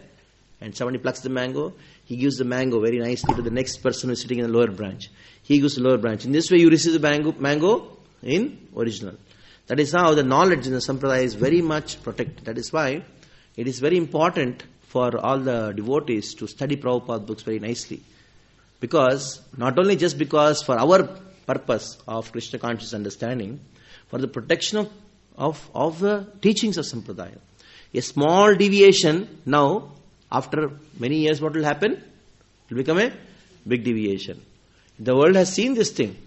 and somebody plucks the mango. He gives the mango very nicely to the next person who is sitting in the lower branch. He gives the lower branch. In this way, you receive the mango in original. That is how the knowledge in the Sampradaya is very much protected. That is why it is very important for all the devotees to study Prabhupada books very nicely. Because, not only just because for our purpose of Krishna conscious understanding, for the protection of the teachings of Sampradaya. A small deviation now, after many years, what will happen? It will become a big deviation. The world has seen this thing.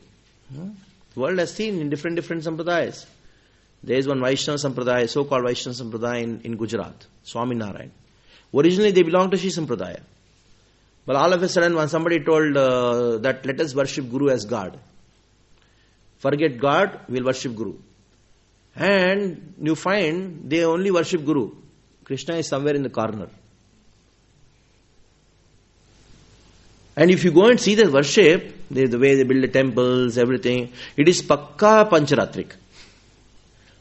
The world has seen in different Sampradayas. There is one Vaishnava Sampradaya, so-called Vaishnava Sampradaya in Gujarat, Swami Narayan. Originally they belonged to Shri Sampradaya. But all of a sudden when somebody told that let us worship Guru as God. Forget God, we will worship Guru. And you find they only worship Guru. Krishna is somewhere in the corner. And if you go and see the worship, the way they build the temples, everything, it is pakka pancharatrik.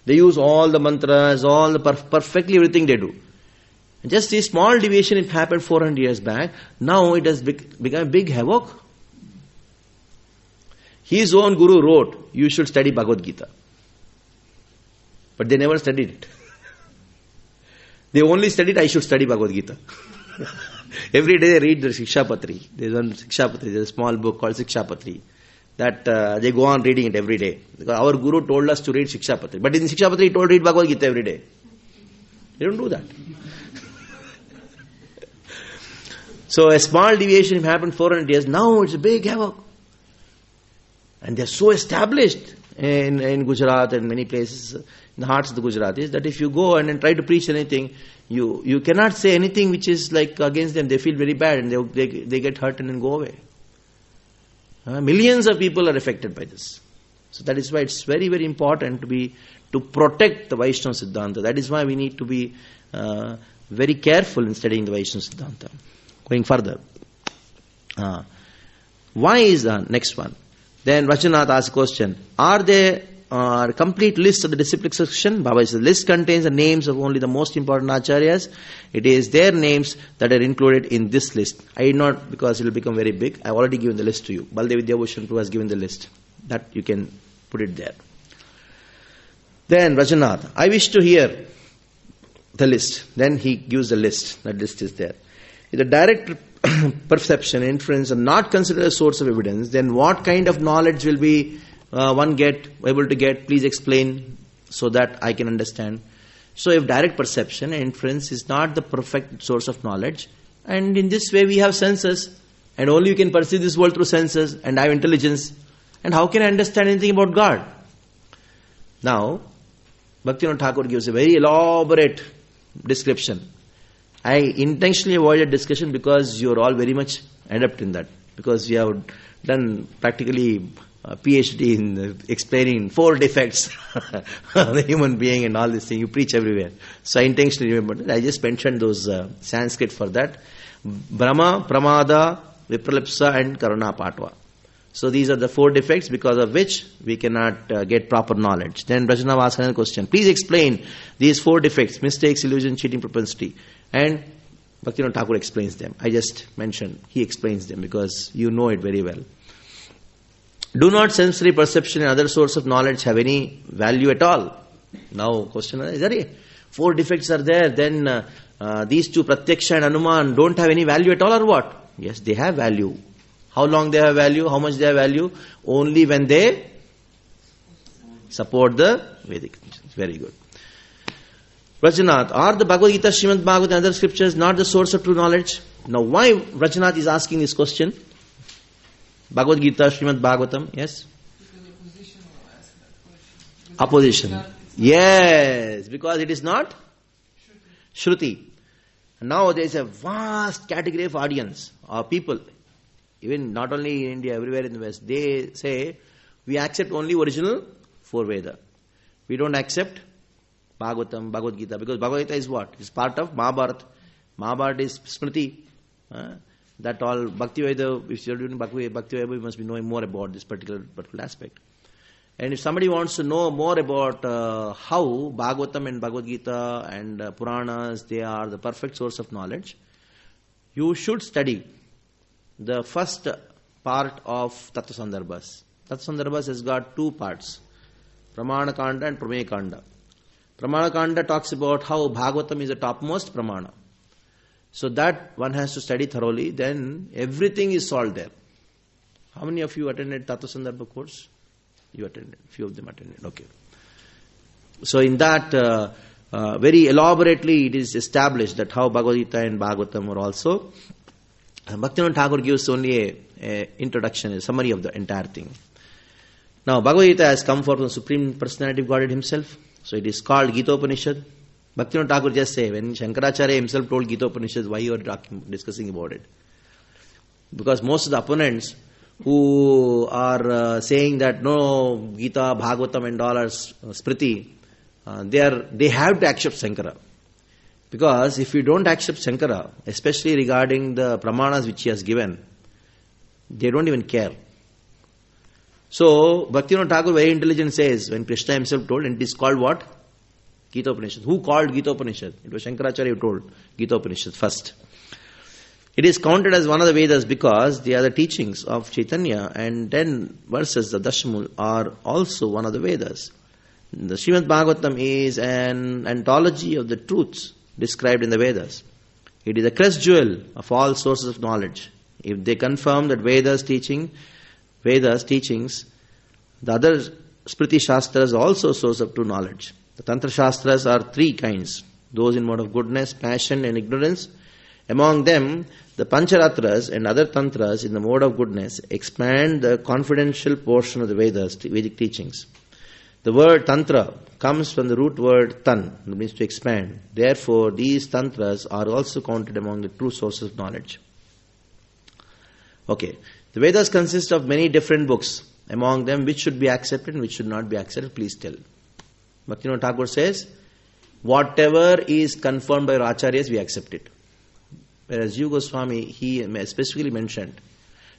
They use all the mantras, all the perfectly everything they do. Just a small deviation, it happened 400 years back. Now it has become a big havoc. His own guru wrote, you should study Bhagavad Gita. But they never studied it. They only studied, I should study Bhagavad Gita. Every day they read the Shikshapatri. There's one Shikshapatri, there's a small book called Shikshapatri. That they go on reading it every day. Because our guru told us to read Shikshapatri. But in Shikshapatri he told read Bhagavad Gita every day. They don't do that. So a small deviation happened 400 years. Now it's a big havoc. And they're so established in Gujarat and many places in the hearts of the Gujaratis that if you go and try to preach anything, you cannot say anything which is like against them. They feel very bad and they get hurt and then go away. Millions of people are affected by this. So that is why it's very, very important to protect the Vaishnava Siddhanta. That is why we need to be very careful in studying the Vaishnava Siddhanta. Going further. Why is the next one? Then Vachanath asks a question. Are there complete list of the disciplic section? Baba says the list contains the names of only the most important acharyas. It is their names that are included in this list. I did not, because it will become very big. I have already given the list to you. Baldev Vidyabhushan Prabhu has given the list. That you can put it there. Then Vachanath, I wish to hear the list. Then he gives the list. That list is there. If the direct perception, inference are not considered a source of evidence, then what kind of knowledge will be one able to get? Please explain so that I can understand. So if direct perception and inference is not the perfect source of knowledge, and in this way we have senses, and only you can perceive this world through senses, and I have intelligence, and how can I understand anything about God? Now, Bhaktivinoda Thakur gives a very elaborate description. I intentionally avoided discussion because you are all very much adept in that. Because you have done practically a PhD in explaining 4 defects of the human being and all this thing. You preach everywhere. So I intentionally remembered it. I just mentioned those Sanskrit for that. Brahma, Pramada, Vipralipsa and Karuna Patva. So these are the 4 defects because of which we cannot get proper knowledge. Then Rajanav asks another question. Please explain these 4 defects: mistakes, illusion, cheating, propensity. And Bhaktivinoda Thakur explains them. I just mentioned, he explains them because you know it very well. Do not sensory perception and other source of knowledge have any value at all? Now question is, 4 defects are there, then these 2 Pratyaksha and Anuman don't have any value at all or what? Yes, they have value. How long they have value? How much they have value? Only when they support the Vedic. Very good. Rajanath, are the Bhagavad Gita, Srimad Bhagavatam and other scriptures not the source of true knowledge? Now why Rajanath is asking this question? Bhagavad Gita, Srimad Bhagavatam, yes? Because opposition will ask that question. Opposition. Yes, because it is not Shruti. Now there is a vast category of audience, or people, even not only in India, everywhere in the West, they say, we accept only original 4 Veda. We don't accept Bhagavatam, Bhagavad Gita, because Bhagavad Gita is what? It's part of Mahabharata. Mahabharata is Smriti. That all Bhakti Veda, if you're doing Bhakti Veda, you must be knowing more about this particular aspect. And if somebody wants to know more about how Bhagavatam and Bhagavad Gita and Puranas, they are the perfect source of knowledge, you should study the first part of Tattva Sandarbhas. Tattva Sandarbhas has got 2 parts, Pramana Kanda and Prameya Kanda. Pramana Kanda talks about how Bhagavatam is the topmost Pramana. So that one has to study thoroughly, then everything is solved there. How many of you attended Tattva Sandarbha course? You attended. Few of them attended. Okay. So in that, very elaborately it is established that how Bhagavad Gita and Bhagavatam are also. Bhaktivinoda Thakur gives only a introduction, a summary of the entire thing. Now Bhagavad Gita has come forth from the Supreme Personality of Godhead himself. So it is called Gita Upanishad. Bhaktivinoda Thakur just say, when Shankaracharya himself told Gita Upanishad, why you are discussing about it? Because most of the opponents who are saying that no, Gita, Bhagavatam and all are Smriti, they have to accept Shankara. Because if you don't accept Shankara, especially regarding the pramanas which he has given, They don't even care. So, Bhaktivinoda Thakur very intelligent says, when Krishna himself told, and it is called what? Gita Upanishad. Who called Gita Upanishad? It was Shankaracharya who told Gita Upanishad first. It is counted as one of the Vedas because they are the teachings of Chaitanya, and 10 verses, the Dasamula, are also one of the Vedas. The Srimad Bhagavatam is an anthology of the truths described in the Vedas. It is a crest jewel of all sources of knowledge. If they confirm that Vedas teachings, the other Smriti Shastras are also source of true knowledge. The Tantra Shastras are 3 kinds: those in mode of goodness, passion and ignorance. Among them, the Pancharatras and other Tantras in the mode of goodness expand the confidential portion of the Vedas, Vedic teachings. The word Tantra comes from the root word Tan, that means to expand. Therefore, these Tantras are also counted among the true sources of knowledge. Okay. The Vedas consist of many different books. Among them, which should be accepted and which should not be accepted, please tell. Bhaktivinoda Thakur says, whatever is confirmed by our acharyas, we accept it. Whereas Jiva Goswami, he specifically mentioned,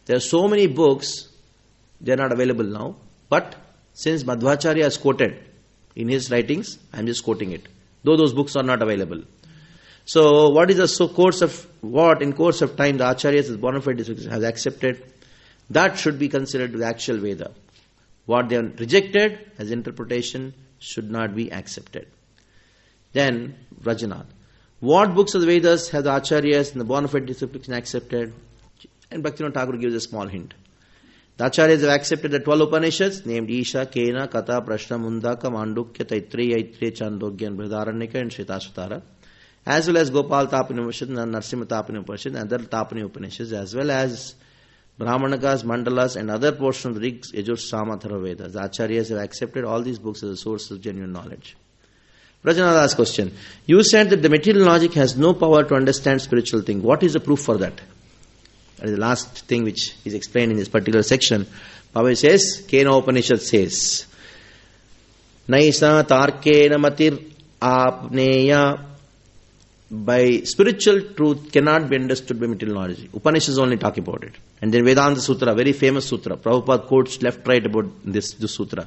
there are so many books, they are not available now, but since Madhvacharya has quoted in his writings, I am just quoting it, though those books are not available. So, what is the course of time the acharyas, as bona fide has accepted, that should be considered the actual Veda. What they have rejected as interpretation should not be accepted. Then, Rajanath. What books of the Vedas have the acharyas and the bona fide interpretation accepted? And Bhaktivinoda Thakur gives a small hint. The acharyas have accepted the 12 Upanishads named Isha, Kena, Katha, Prashna, Mundaka, Mandukya, Taittreya, Chandogya, and Brihadaranyaka and Shvetasvatara, as well as Gopal Tapani Upanishad and Narsimha Tapani Upanishad and other Tapani Upanishads, as well as Brahmanakas, Mandalas, and other portions of the Rigs, Yajur, Sama, Atharva Vedas. The acharyas have accepted all these books as a source of genuine knowledge. Rajanath asks question. You said that the material logic has no power to understand spiritual things. What is the proof for that? That is the last thing which is explained in this particular section. Baba says, Kena Upanishad says, Naisa Tarkena Matir Apneya. By spiritual truth cannot be understood by material knowledge. Upanishads only talk about it. And then Vedanta Sutra, very famous sutra. Prabhupada quotes left, right about this sutra.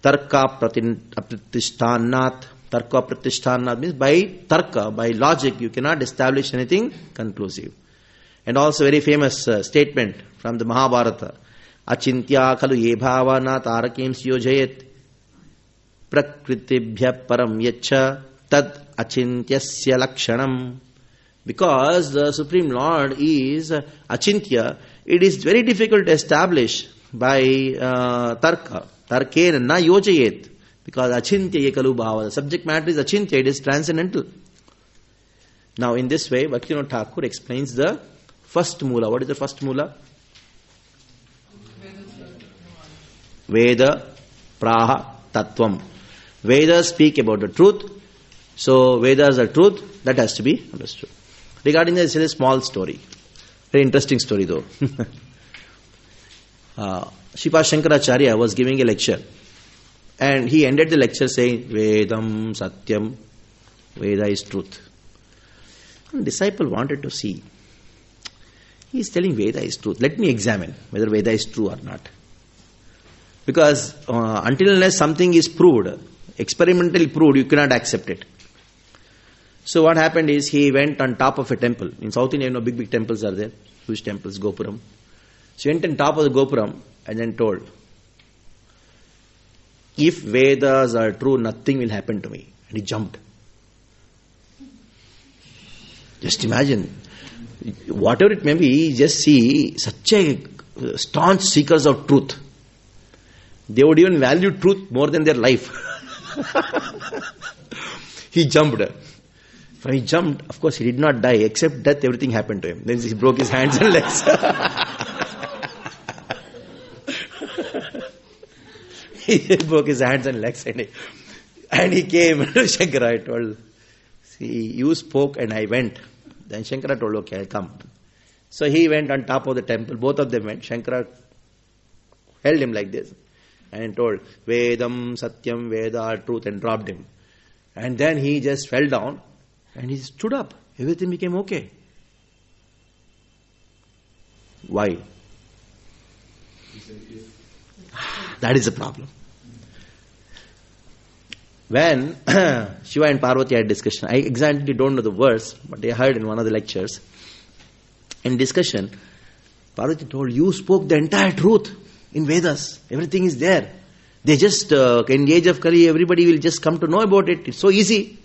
Tarka Pratishtanat. Tarka Pratishtanat means by tarka, by logic, you cannot establish anything conclusive. And also very famous statement from the Mahabharata. Achintya kalu ye bhavana tarakim syojayet prakritibhya param yacha tad achintyasya lakshanam. Because the Supreme Lord is achintya, it is very difficult to establish by tarka. Tarkena na yojayet. Because achintya yekalu bhava. The subject matter is achintya, it is transcendental. Now in this way, Bhaktivinoda Thakur explains the first mula. What is the first mula? Veda, Praha, Tattvam. Vedas speak about the truth. So Vedas are truth. That has to be understood. Regarding this, is a small story. Very interesting story though. Sripad Shankaracharya was giving a lecture. And he ended the lecture saying, Vedam Satyam. Veda is truth. And the disciple wanted to see. He is telling Veda is truth. Let me examine whether Veda is true or not. Because until unless something is proved, experimentally proved, you cannot accept it. So what happened is he went on top of a temple. In South India, big temples are there. Huge temples, Gopuram. So he went on top of the Gopuram and then told, if Vedas are true, nothing will happen to me. And he jumped. Just imagine. Whatever it may be, just see such a staunch seekers of truth. They would even value truth more than their life. He jumped. When he jumped, of course he did not die, except death, everything happened to him. Then he broke his hands and legs. He broke his hands and legs and he came to Shankara. I told, see, you spoke and I went. Then Shankara told, okay, I'll come. So he went on top of the temple. Both of them went. Shankara held him like this and told, Vedam, Satyam, Veda, truth, and dropped him. And then he just fell down and he stood up. Everything became okay. Why? That is the problem. When Shiva and Parvati had discussion, I exactly don't know the verse, but I heard in one of the lectures. In discussion, Parvati told, you spoke the entire truth in Vedas. Everything is there. They just, in the age of Kali, everybody will just come to know about it. It's so easy.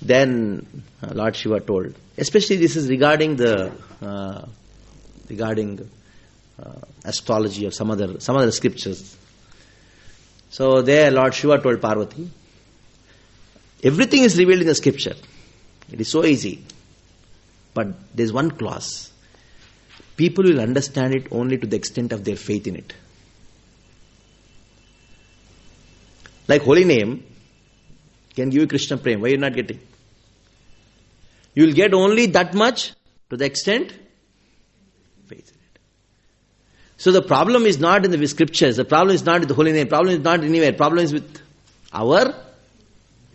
Then Lord Shiva told, especially this is regarding the astrology or some other scriptures. So there Lord Shiva told Parvati, everything is revealed in the scripture. It is so easy. But there is one clause. People will understand it only to the extent of their faith in it. Like holy name can give you Krishna Prem. Why are you not getting? You will get only that much to the extent faith in it. So the problem is not in the scriptures. The problem is not in the holy name. The problem is not anywhere. The problem is with our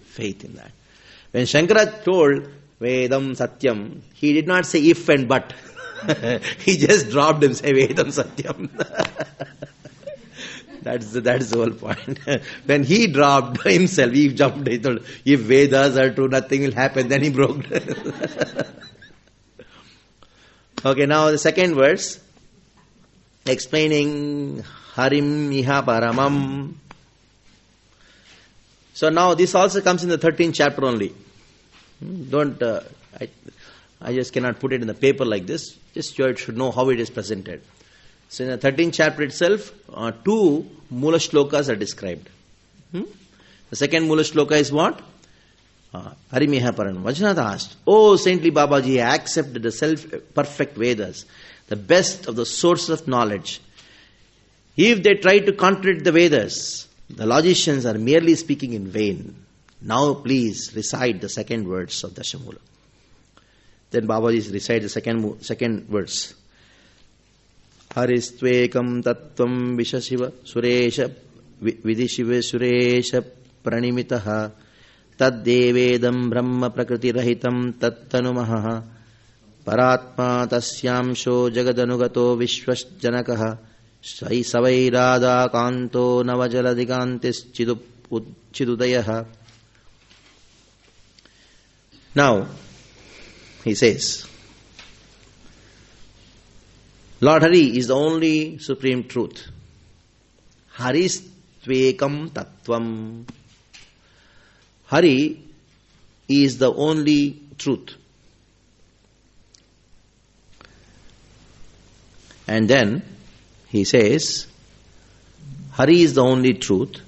faith in that. When Shankara told Vedam Satyam, he did not say if and but. He just dropped him, say Vedam Satyam. That's the whole point. When he dropped himself, he jumped, he told, if Vedas are true, nothing will happen. Then he broke. Okay, now the second verse, explaining Harim Iha Paramam. So now this also comes in the 13th chapter only. I just cannot put it in the paper like this. Just you should know how it is presented. So in the 13th chapter itself, 2 Mula Shlokas are described. The second Mula Shloka is what? Harimeha Paran. Vajnada asked, Oh saintly Babaji, I accept the self-perfect Vedas, the best of the sources of knowledge. If they try to contradict the Vedas, the logicians are merely speaking in vain. Now please recite the second words of Dasamula. Then Babaji recites the second verse. Haristvekam tattvam vishashiva suresha vidishiva suresha pranimitaha taddevedam brahma prakriti rahitam tattanumaha paratma tasyamsho jagadanugato vishvasjanakaha savairada kanto navajaladigantis chidudayaha. Now, he says, Lord Hari is the only supreme truth. Haristvekam tattvam. Hari is the only truth. And then he says, Hari is the only truth.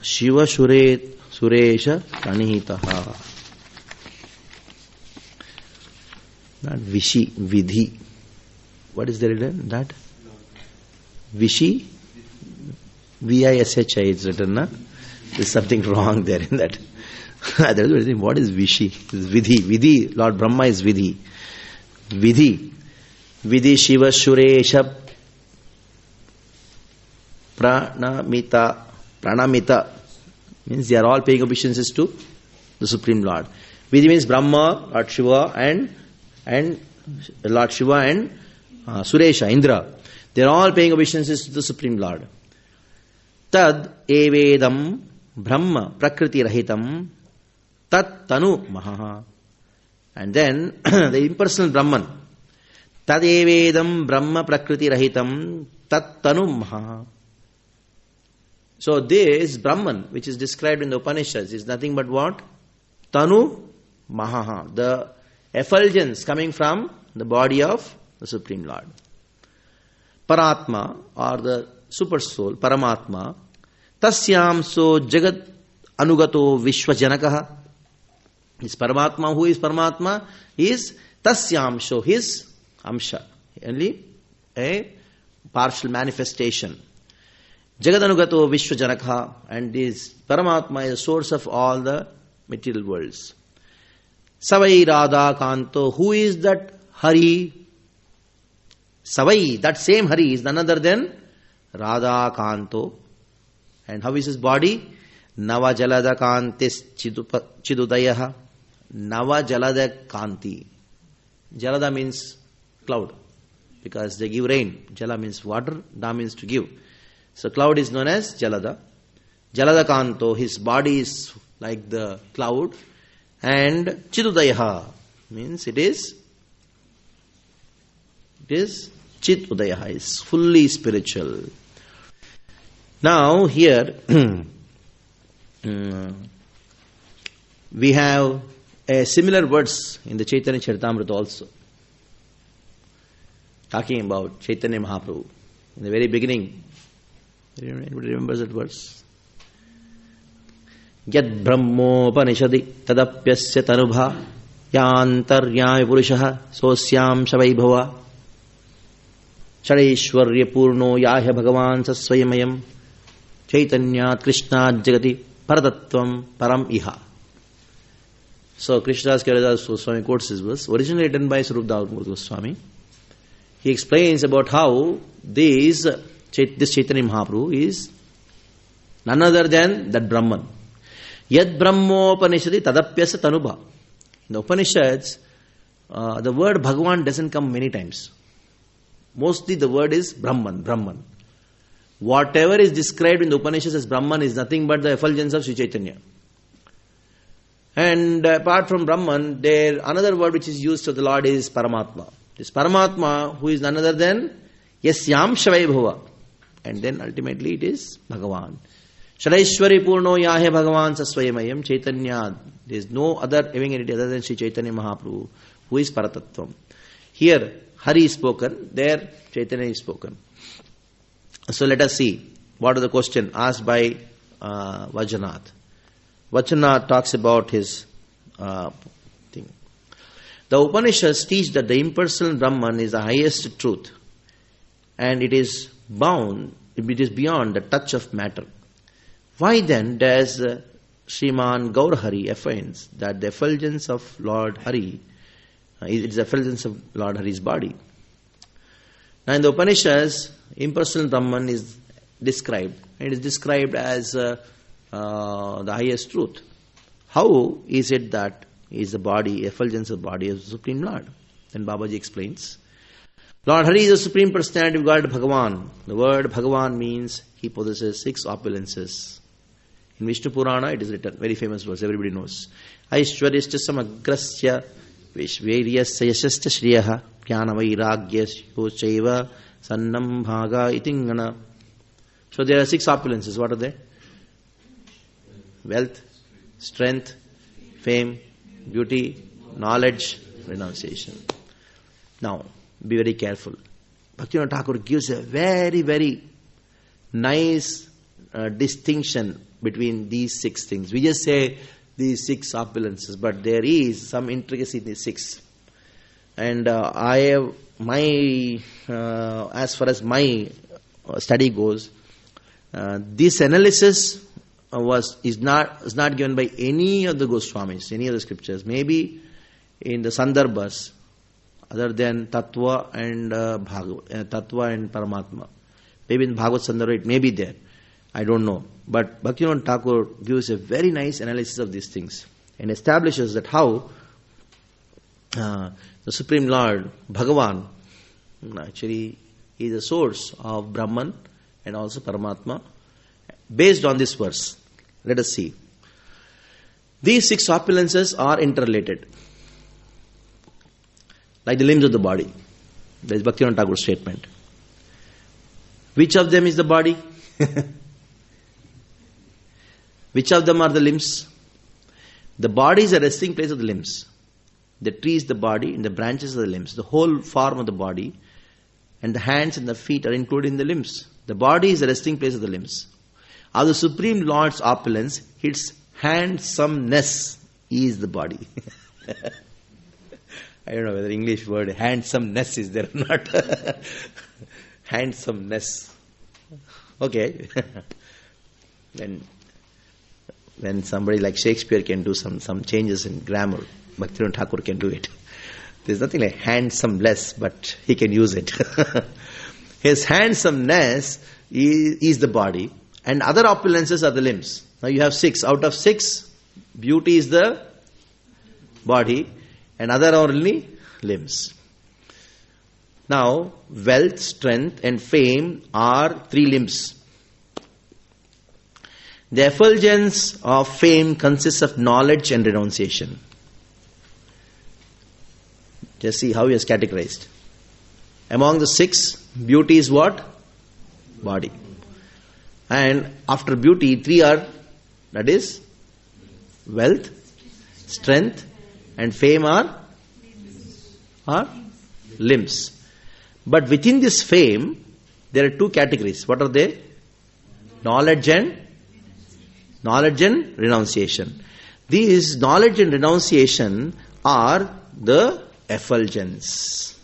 Shiva Suresha Pranihitaha. Not Vishi, Vidhi. What is there written? That? Vishi? V-I-S-H-I is written, na? There's something wrong there in that. What is Vishi? It's Vidhi. Vidhi, Lord Brahma is Vidhi. Vidhi. Vidhi Shiva Suresha Pranamita. Pranamita means they are all paying obeisances to the Supreme Lord. Vidhi means Brahma, Lord Shiva and Lord Shiva and Suresha, Indra. They are all paying obeisances to the Supreme Lord. Tad evedam brahma prakriti rahitam tat tanu maha. And then the impersonal Brahman. Tad evedam brahma prakriti rahitam tat tanu maha. So this Brahman, which is described in the Upanishads, is nothing but what? Tanu maha. The effulgence coming from the body of the Supreme Lord. Paratma, or the super soul, Paramatma, tasyam so jagat anugato vishwajanakaha. This Paramatma, who is Paramatma? Is tasyam, so his amsha, only a partial manifestation. Jagat anugato vishwajanakaha, and this Paramatma is the source of all the material worlds. Savai Radha Kanto, who is that Hari? Savai, that same Hari is none other than Radha Kanto. And how is his body? Nava Jalada Kantis Chidudayaha. Nava Jalada Kanti. Jalada means cloud. because they give rain. Jala means water, Da means to give. So cloud is known as Jalada. Jalada Kanto, his body is like the cloud. And Chidudayaha means it is Chit Udayaha, is fully spiritual. Now here we have a similar words in the Chaitanya Charitamrita also, talking about Chaitanya Mahaprabhu. In the very beginning, anybody remembers that verse? Yad Brahmopanishadi tadapyasya tanubha yantaryami purushaha sosyam shavaibhava Shadaishwarya purno yahya bhagavan sasvayamayam Chaitanyat Krishnat jagati paratattvam param iha. So Krishnadas Kaviraj Goswami quotes this verse, originally written by Swarup Goswami. He explains about how this Chaitanya Mahaprabhu is none other than that Brahman. Yad Brahmopanishadi tadapyasa tanubha. In the Upanishads, the word Bhagavan doesn't come many times. Mostly the word is Brahman. Whatever is described in the Upanishads as Brahman is nothing but the effulgence of Sri Chaitanya. And apart from Brahman, there another word which is used for the Lord is Paramatma. This Paramatma, who is none other than Yasyam Shavaibhava. And then ultimately it is Bhagavan. Shadaishwari Purno Yahe Bhagavan Sasvayamayam Chaitanya. There is no other having entity other than Sri Chaitanya Mahaprabhu, who is Paratattvam. Here Hari is spoken, there Chaitanya is spoken. So let us see what is the question asked by Vajranath. Vajranath talks about his thing. The Upanishads teach that the impersonal Brahman is the highest truth, and it is beyond the touch of matter. Why then does Sriman Gaurahari affirms that the effulgence of Lord Hari is the effulgence of Lord Hari's body? Now in the Upanishads, impersonal Brahman is described. It is described as the highest truth. How is it that is the body, effulgence of the body of the Supreme Lord? Then Babaji explains. Lord Hari is the Supreme Personality of God, Bhagavan. The word Bhagavan means he possesses 6 opulences. In Vishnu Purana it is written, very famous verse, everybody knows. Aishwaryascha samagrasya vishveryasya yashascha shriyaha jnana vairagyasya chaiva sannam bhaga itingana. So there are 6 opulences. What are they? Wealth, strength, fame, beauty, knowledge, renunciation. Now, be very careful. Bhaktivinoda Thakur gives a very, very nice distinction between these 6 things. We just say these 6 opulences, but there is some intricacy in these 6. And I have as far as my study goes, this analysis is not given by any of the Goswamis, any of the scriptures. Maybe in the Sandarbhas, other than Tattva and Tattva and Paramatma. Maybe in Bhagavad Sandarbha it may be there. I don't know. But Bhaktivinoda Thakur gives a very nice analysis of these things and establishes that how the Supreme Lord, Bhagavan, actually is the source of Brahman and also Paramatma. Based on this verse, let us see. These 6 opulences are interrelated, like the limbs of the body. That is Bhaktivinoda Thakur's statement. Which of them is the body? Which of them are the limbs? The body is a resting place of the limbs. The tree is the body and the branches are the limbs. The whole form of the body and the hands and the feet are included in the limbs. The body is the resting place of the limbs. Of the Supreme Lord's opulence, its handsomeness is the body. I don't know whether English word handsomeness is there or not. Handsomeness. Okay. When somebody like Shakespeare can do some changes in grammar, Bhaktivinoda Thakur can do it. There's nothing like handsomeness, but he can use it. His handsomeness is the body, and other opulences are the limbs. Now you have 6. Out of 6, beauty is the body, and other are only limbs. Now, wealth, strength and fame are three limbs. The effulgence of fame consists of knowledge and renunciation. Just see how he has categorized. Among the six, beauty is what? Body. And after beauty, three are, that is, wealth, strength and fame are limbs. But within this fame, there are two categories. What are they? Knowledge and renunciation. These knowledge and renunciation are the effulgence.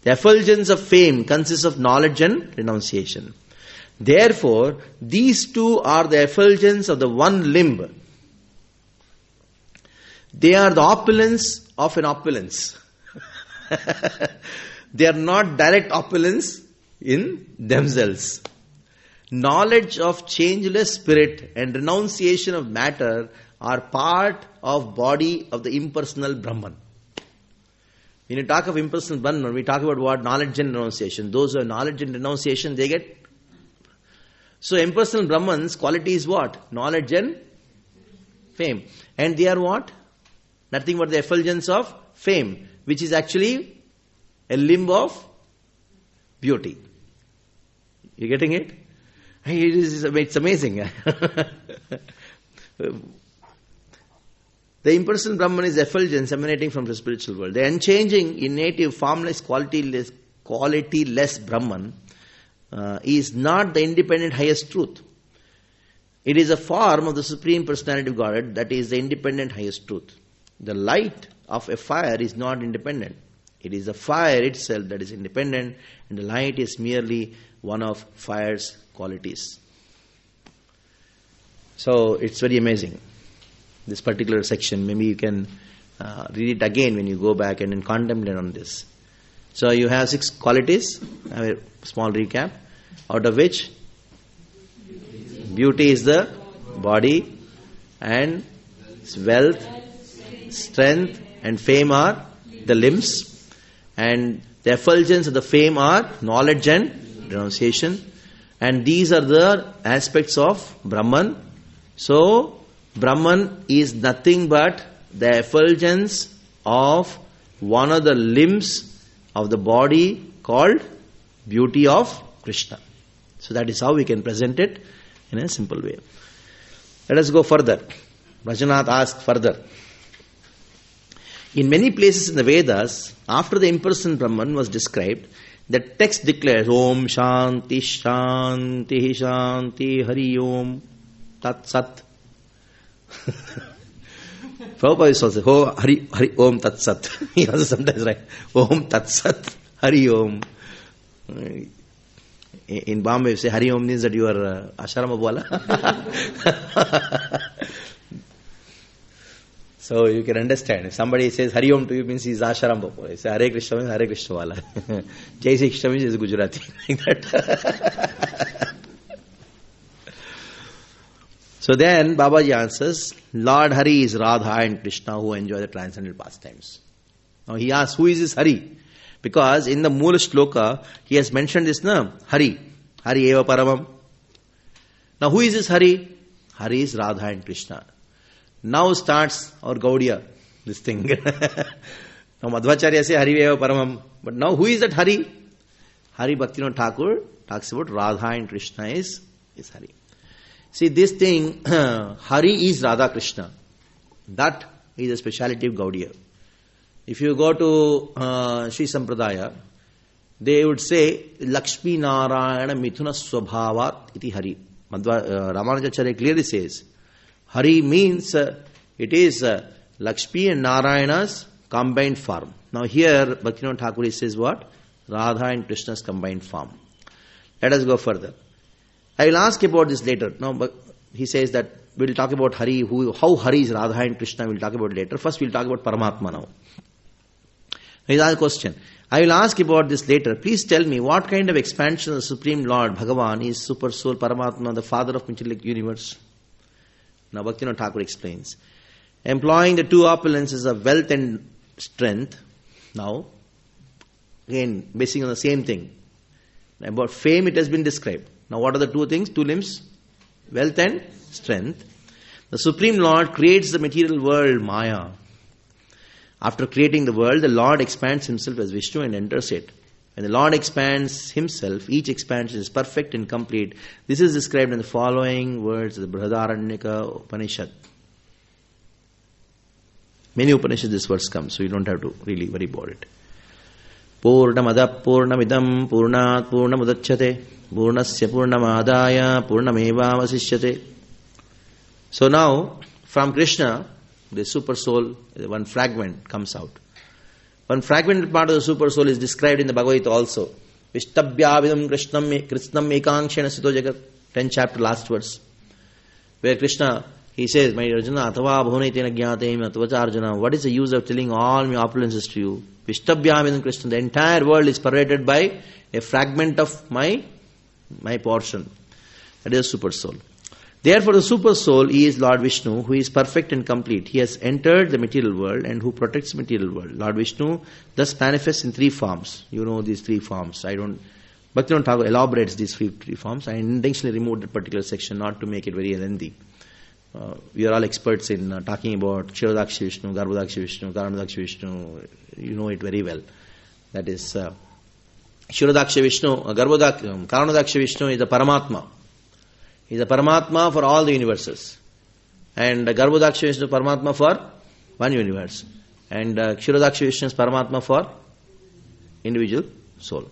The effulgence of fame consists of knowledge and renunciation. Therefore, these two are the effulgence of the one limb. They are the opulence of an opulence. They are not direct opulence in themselves. Knowledge of changeless spirit and renunciation of matter are part of body of the impersonal Brahman. When you talk of impersonal Brahman, we talk about what? Knowledge and renunciation. Those who have knowledge and renunciation, they get... So impersonal Brahman's quality is what? Knowledge and fame. And they are what? Nothing but the effulgence of fame, which is actually a limb of beauty. You getting it? It's amazing. The impersonal Brahman is effulgence emanating from the spiritual world. The unchanging, innative, formless, qualityless Brahman is not the independent highest truth. It is a form of the Supreme Personality of Godhead that is the independent highest truth. The light of a fire is not independent. It is the fire itself that is independent, and the light is merely one of fire's qualities. So it's very amazing, this particular section. Maybe you can read it again when you go back and then contemplate on this. So you have 6 qualities. I have a small recap, out of which beauty is the body, and wealth, strength and fame are the limbs, and the effulgence of the fame are knowledge and renunciation, and these are the aspects of Brahman. So Brahman is nothing but the effulgence of one of the limbs of the body called beauty of Krishna. So that is how we can present it in a simple way. Let us go further. Rajanath asked further. In many places in the Vedas, after the impersonal Brahman was described, the text declares Om Shanti Shanti Shanti Hari Om Tat Sat. Prabhupada is also Hari Om Tat Sat. He also sometimes writes Om Tat Sat Hari Om. In Bombay, you say Hari Om means that you are Asharama Wala. So you can understand. If somebody says Hari Om to you, means he is Asharam Bapur. He says Hare Krishna means Hare Krishna Wala. Jai Shri Krishna means he is Gujarati. Like that. So then Babaji answers, Lord Hari is Radha and Krishna who enjoy the transcendental pastimes. Now he asks, who is this Hari? Because in the Mula Shloka, he has mentioned this, Hari. Hari Eva Paramam. Now who is this Hari? Hari is Radha and Krishna. Now starts our Gaudiya, this thing. Now Madhvacharya say Hari Eva Paramam. But now who is that Hari? Hari Bhaktivinoda Thakur talks about Radha and Krishna is Hari. See this thing, Hari is Radha Krishna. That is a speciality of Gaudiya. If you go to Sri Sampradaya, they would say Lakshmi Narayana Mithuna Swabhavat iti Hari. Ramanujacharya clearly says Hari means it is Lakshmi and Narayana's combined form. Now here Bhaktivinoda Thakur says what? Radha and Krishna's combined form. Let us go further. I will ask about this later. Now he says that we will talk about Hari, how Hari is Radha and Krishna we will talk about later. First we will talk about Paramatma now. He asked a question. I will ask about this later. Please tell me what kind of expansion of the Supreme Lord Bhagavan is Super Soul Paramatma, the Father of Material Universe. Now Bhaktivinoda Thakur explains. Employing the two opulences of wealth and strength. Now, Again, basing on the same thing. About fame it has been described. Now what are the two things? Two limbs? Wealth and strength. The Supreme Lord creates the material world, Maya. After creating the world, the Lord expands himself as Vishnu and enters it. When the Lord expands himself, each expansion is perfect and complete. This is described in the following words of the Brihadaranyaka Upanishad. Many Upanishads this verse comes, so you don't have to really worry about it. Purnamada Purnamidam Purnat Purnamudachyate Purnasya Purnamadaya Purnameva Vasishyate. So now, from Krishna, the super soul, one fragment comes out. One fragmented part of the super soul is described in the Bhagavad Gita also. Vishtabhyavidam Krishnam Ekangshena Sito Jagat, 10th chapter, last verse. Where Krishna, he says, my Arjuna, Atava Bhunaitena Jnatema Atvacha Arjuna, what is the use of telling all my opulences to you? Vishtabhyavidam Krishna, the entire world is pervaded by a fragment of my portion. That is the super soul. Therefore, the super soul is Lord Vishnu, who is perfect and complete. He has entered the material world and who protects the material world. Lord Vishnu thus manifests in three forms. You know these three forms. Bhaktivinoda Thakur elaborates these three forms. I intentionally removed that particular section not to make it very lengthy. We are all experts in talking about Kshirodakshi Vishnu, Garbhodakshi Vishnu, Karanodakshi Vishnu. You know it very well. That is, Kshirodakshi Vishnu, Karanodakshi Vishnu is the Paramatma. He is a Paramatma for all the universes. And Garbhodakshi Vishnu is Paramatma for one universe. And Kshirodakshi Vishnu is Paramatma for individual soul.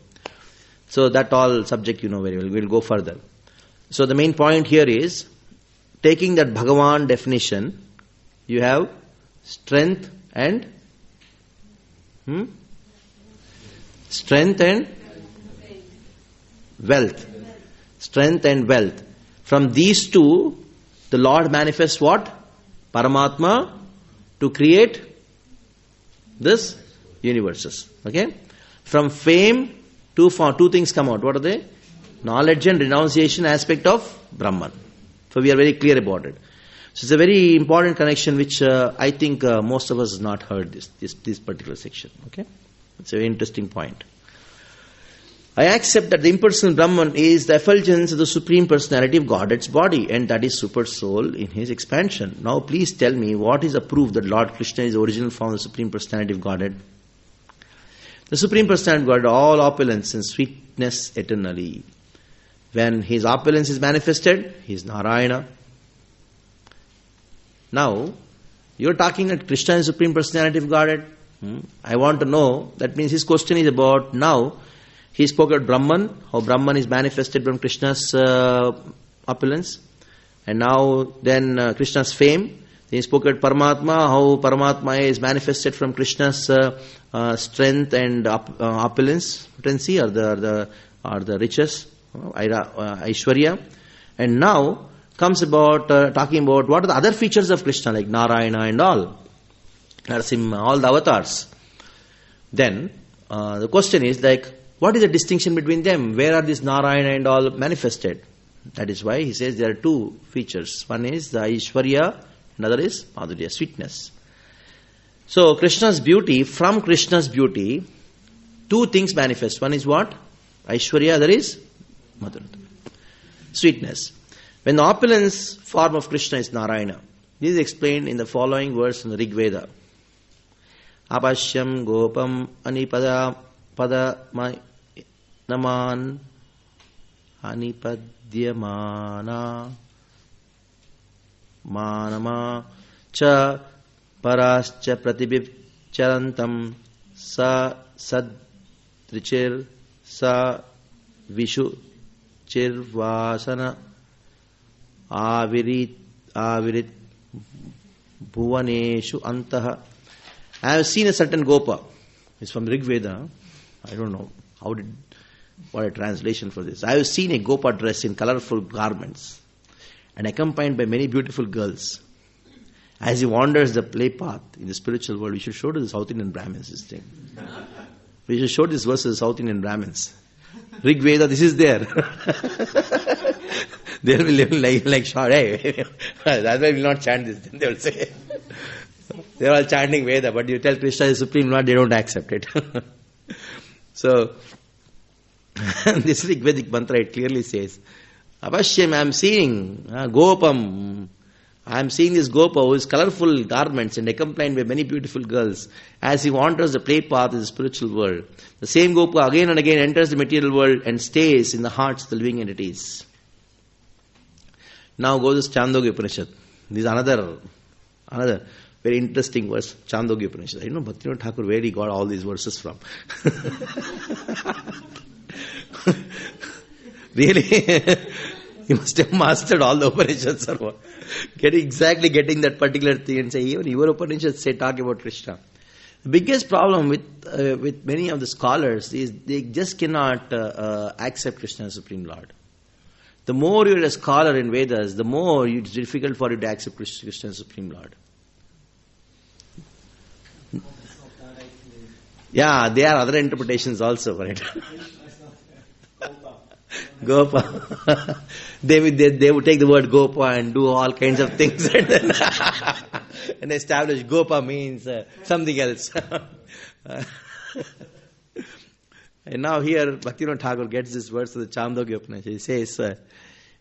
So that all subject you know very well. We will go further. So the main point here is, taking that Bhagavan definition, you have strength and wealth. Strength and wealth. From these two, the Lord manifests what? Paramatma to create this universes. Okay? From fame, two things come out. What are they? Knowledge and renunciation aspect of Brahman. So we are very clear about it. So it's a very important connection which I think most of us has not heard this particular section. Okay? It's a very interesting point. I accept that the impersonal Brahman is the effulgence of the Supreme Personality of Godhead's body, and that is Super Soul in his expansion. Now please tell me, what is the proof that Lord Krishna is the original form of the Supreme Personality of Godhead? The Supreme Personality of Godhead, all opulence and sweetness eternally. When his opulence is manifested, he is Narayana. Now, you're talking that Krishna is the Supreme Personality of Godhead. I want to know, that means his question is about now. He spoke about Brahman, how Brahman is manifested from Krishna's opulence. And now then Krishna's fame. Then he spoke about Paramatma, how Paramatma is manifested from Krishna's strength and opulence, potency, or the riches, Aishwarya. And now comes about talking about what are the other features of Krishna, like Narayana and all. Narasimha, all the avatars. Then the question is like, what is the distinction between them? Where are these Narayana and all manifested? That is why he says there are two features. One is the Aishwarya, another is Madhurya, sweetness. So Krishna's beauty, from Krishna's beauty, two things manifest. One is what? Aishwarya, other is Madhurya, sweetness. When the opulence form of Krishna is Narayana, this is explained in the following verse in the Rig Veda. Apashyam gopam anipada naman anipadyamana manama cha parascha pratibhcharantam sa sadrichir sa vishu chirvasana avirit bhuvaneshu antaha. I have seen a certain Gopa. It's from Rig Veda. I don't know what a translation for this. I have seen a Gopa dressed in colorful garments and accompanied by many beautiful girls. As he wanders the play path in the spiritual world, we should show to the South Indian Brahmins this thing. We should show this verse to the South Indian Brahmins. Rig Veda, this is there. They will be like short. Hey, that's why we will not chant this. They will say. They are all chanting Veda, but you tell Krishna is Supreme Lord, they don't accept it. So, this Rigvedic mantra, it clearly says, Avashyam, I am seeing Gopam. I am seeing this Gopa who is colorful garments and accompanied by many beautiful girls as he wanders the play path in the spiritual world. The same Gopa again and again enters the material world and stays in the hearts of the living entities. Now goes Chandogya Upanishad. This is another very interesting verse, Chandogya Upanishad. You know Bhaktivinoda Thakur where he got all these verses from. Really? He must have mastered all the Upanishads or what? Getting that particular thing and say, even your Upanishads say talk about Krishna. The biggest problem with many of the scholars is they just cannot accept Krishna as Supreme Lord. The more you are a scholar in Vedas, the more it's difficult for you to accept Krishna as Supreme Lord. Yeah, there are other interpretations also for it. Gopa. They would take the word Gopa and do all kinds of things and establish Gopa means something else. And now here Bhaktivinoda Thakur gets this verse of the Chandogya Upanishad. He says,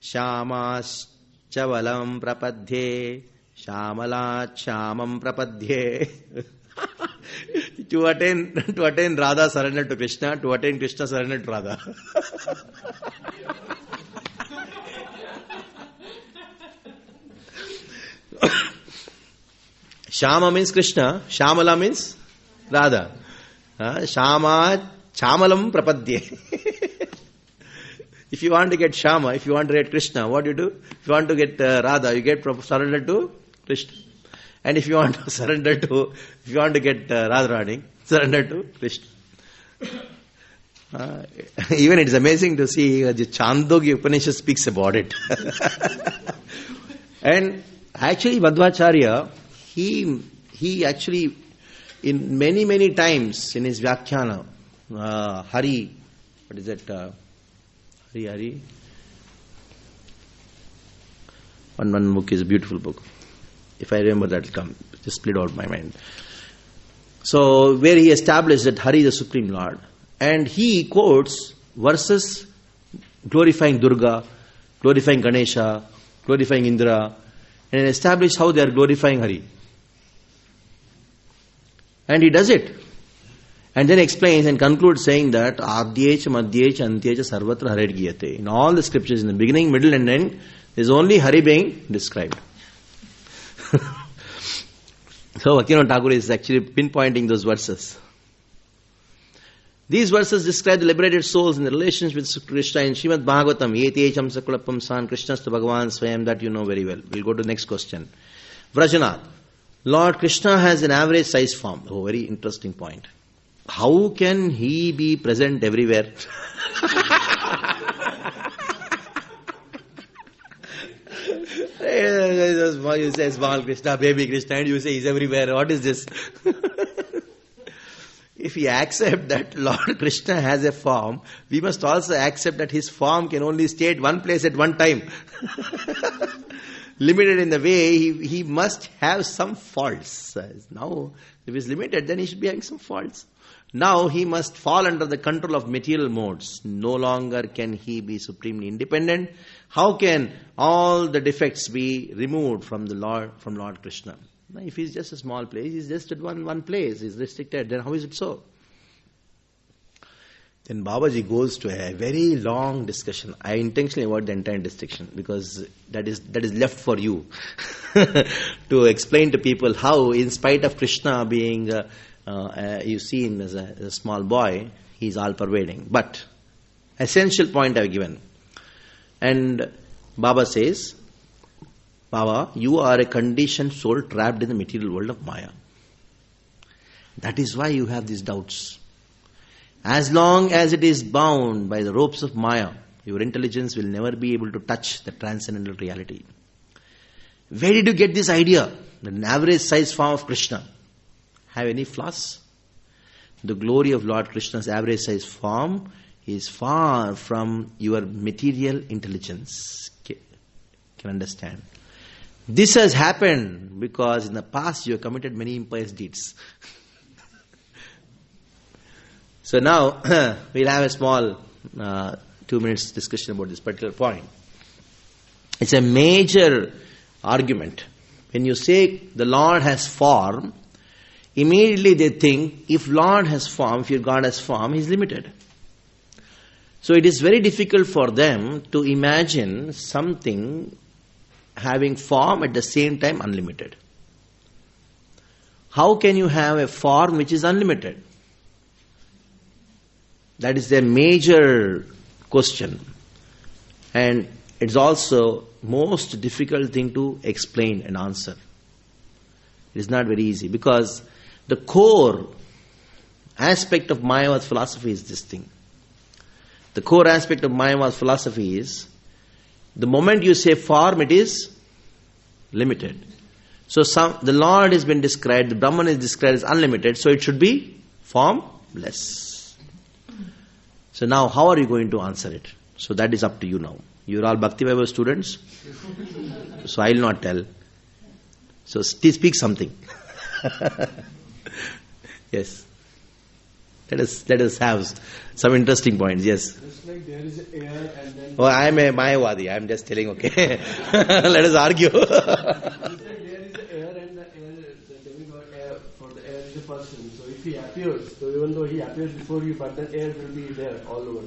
Shamas chavalam prapadhye, Shamala chamam prapadhye. To attain Radha, surrender to Krishna. To attain Krishna, surrender to Radha. Shama means Krishna. Shamala means Radha. Shama chamalam prapadhye. If you want to get Shama, if you want to get Krishna, what do you do? If you want to get Radha, you get surrender to Krishna. And if you want to get Radharani, surrender to Krishna. Even it is amazing to see the Chandogya Upanishad speaks about it. And actually Madhvacharya, he actually, in many times in his Vyakhyana, Hari, what is it? Hari. One book is a beautiful book. If I remember that will come, just split out my mind. So, where he established that Hari is the Supreme Lord, and he quotes verses glorifying Durga, glorifying Ganesha, glorifying Indra, and establish how they are glorifying Hari. And he does it. And then explains and concludes saying that Adyecha, Madhyecha, Antyecha, Sarvatra Harir Giyate. In all the scriptures, in the beginning, middle and end, there is only Hari being described. So Bhaktivinoda Thakur is actually pinpointing those verses. These verses describe the liberated souls in the relations with Krishna in Srimad Bhagavatam. Yetecham sakulapam san Krishnastu Bhagavan Swayam, that you know very well. We'll go to the next question. Vrajanath. Lord Krishna has an average size form. Oh, very interesting point. How can he be present everywhere? You say small Krishna, baby Krishna, and you say he's everywhere. What is this? If we accept that Lord Krishna has a form, we must also accept that his form can only stay at one place at one time. Limited in the way, he must have some faults. Now, if he's limited, then he should be having some faults. Now he must fall under the control of material modes. No longer can he be supremely independent. How can all the defects be removed from Lord Krishna? Now, if he's just a small place, he's just at one place, he's restricted, then how is it so? Then Babaji goes to a very long discussion. I intentionally avoid the entire distinction because that is left for you to explain to people how, in spite of Krishna being, you see him as a small boy, he's all-pervading. But essential point I've given. And Baba says, Baba, you are a conditioned soul trapped in the material world of Maya. That is why you have these doubts. As long as it is bound by the ropes of Maya, your intelligence will never be able to touch the transcendental reality. Where did you get this idea that an average size form of Krishna have any flaws? The glory of Lord Krishna's average size form is far from your material intelligence. Can understand? This has happened because in the past you have committed many impious deeds. So now we'll have a small 2 minutes discussion about this particular point. It's a major argument. When you say the Lord has form, immediately they think if Lord has form, if your God has form, He is limited. So it is very difficult for them to imagine something having form at the same time unlimited. How can you have a form which is unlimited? That is their major question. And it's also most difficult thing to explain and answer. It is not very easy because the core aspect of Mayavad philosophy is this thing. The core aspect of Mayavad philosophy is the moment you say form, it is limited. So the Lord has been described, the Brahman is described as unlimited, so it should be formless. So now how are you going to answer it? So that is up to you now. You are all Bhakti Vaibhava students, so I will not tell. So speak something. Yes. Let us have some interesting points. Yes. Just like there is air and then... Oh, I am a Mayavadi. I am just telling, okay. Let us argue. Just like there is air and the demigod air, for the air is a person. So if he appears, so even though he appears before you, but then air will be there all over.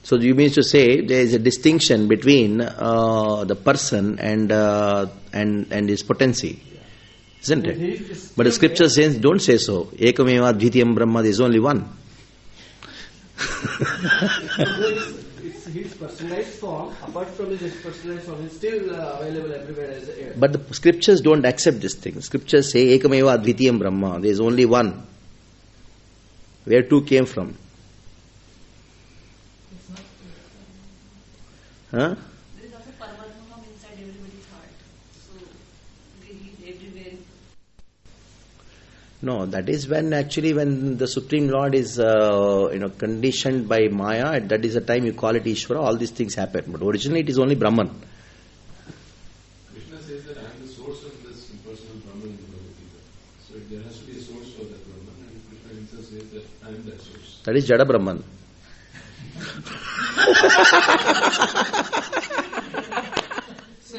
So you mean to say there is a distinction between the person and his potency, isn't it? But the scripture says, don't say so. Ekameva dvitiyam brahma, there is only one. It's his personalized form. Apart from his personalized form, it's still available everywhere as air. But the scriptures don't accept this thing. Scriptures say Ekameva dvitiyam brahma, there is only one. Where two came from? Huh? There is also Paramatma inside everybody's heart. So he is everywhere. No, that is when the Supreme Lord is conditioned by Maya. That is the time you call it Ishvara. All these things happen, but originally it is only Brahman. Krishna says that I am the source of this impersonal Brahman in the Bhagavad Gita. So there has to be a source for that Brahman, and Krishna himself says that I am that source. That is Jada Brahman. So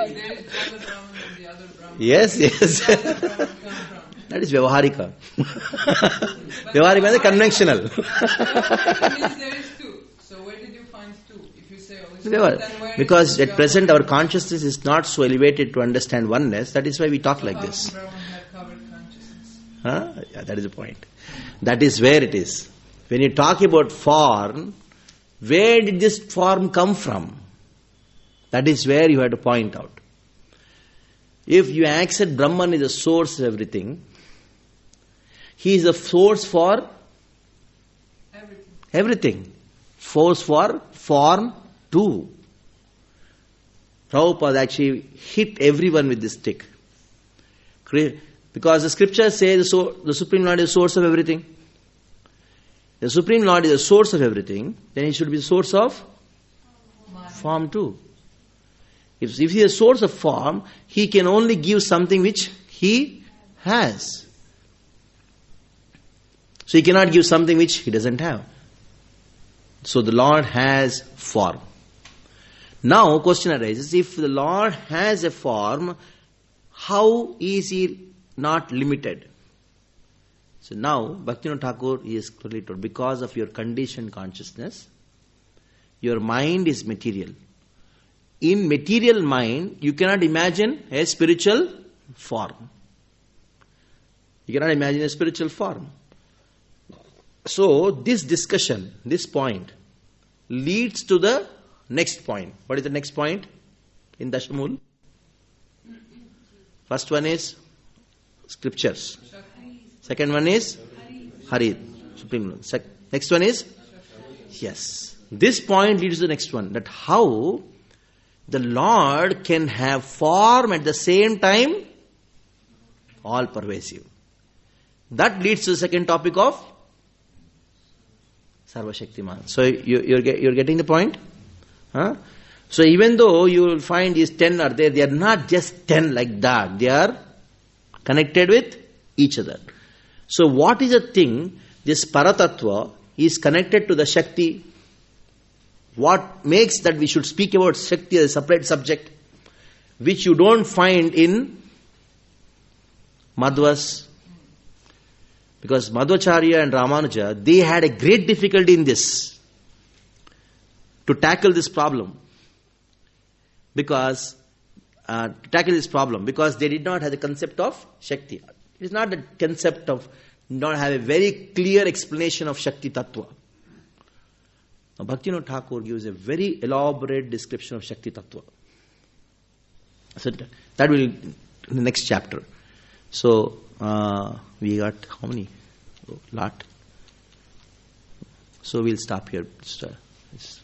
if there is Jada Brahman and the other Brahman. Yes. Where does the other Brahman come from? That is Vyavaharika. Vyavaharika is conventional. That means there is two. So where did you find two? If you say, oh, it's two, then where Because is at Brahman? present our consciousness is not so elevated to understand oneness. That is why we talk like How this. can Brahman have covered consciousness? Huh? Yeah, that is the point. That is where it is. When you talk about form, where did this form come from? That is where you have to point out. If you accept Brahman is the source of everything, he is the source for everything. Source for form too. Prabhupada actually hit everyone with this stick. Because the scriptures say the Supreme Lord is the source of everything. The Supreme Lord is the source of everything, then he should be the source of form too. If he is a source of form, he can only give something which he has. So he cannot give something which he doesn't have. So the Lord has form. Now question arises, if the Lord has a form, how is he not limited? So now Bhaktivinoda Thakur is clearly told, because of your conditioned consciousness, your mind is material. In material mind, you cannot imagine a spiritual form. You cannot imagine a spiritual form. So this discussion, this point, leads to the next point. What is the next point in DasaMula? First one is scriptures. Second one is Hari, Supreme Lord. Next one is? Yes. This point leads to the next one, that how the Lord can have form at the same time, all pervasive. That leads to the second topic of Sarva Shaktiman. So you're getting the point? Huh? So even though you will find these 10 are there, they are not just 10 like that. They are connected with each other. So what is the thing this Paratattva is connected to the Shakti. What makes that we should speak about Shakti as a separate subject, which you don't find in Madhvas. Because Madhvacharya and Ramanuja, they had a great difficulty in this, to tackle this problem. Because they did not have the concept of Shakti. It is not the concept of, not have a very clear explanation of Shakti Tattva. Now, Bhaktivinoda Thakur gives a very elaborate description of Shakti Tattva. So that will in the next chapter. So we got how many? Lot. So we'll stop here. It's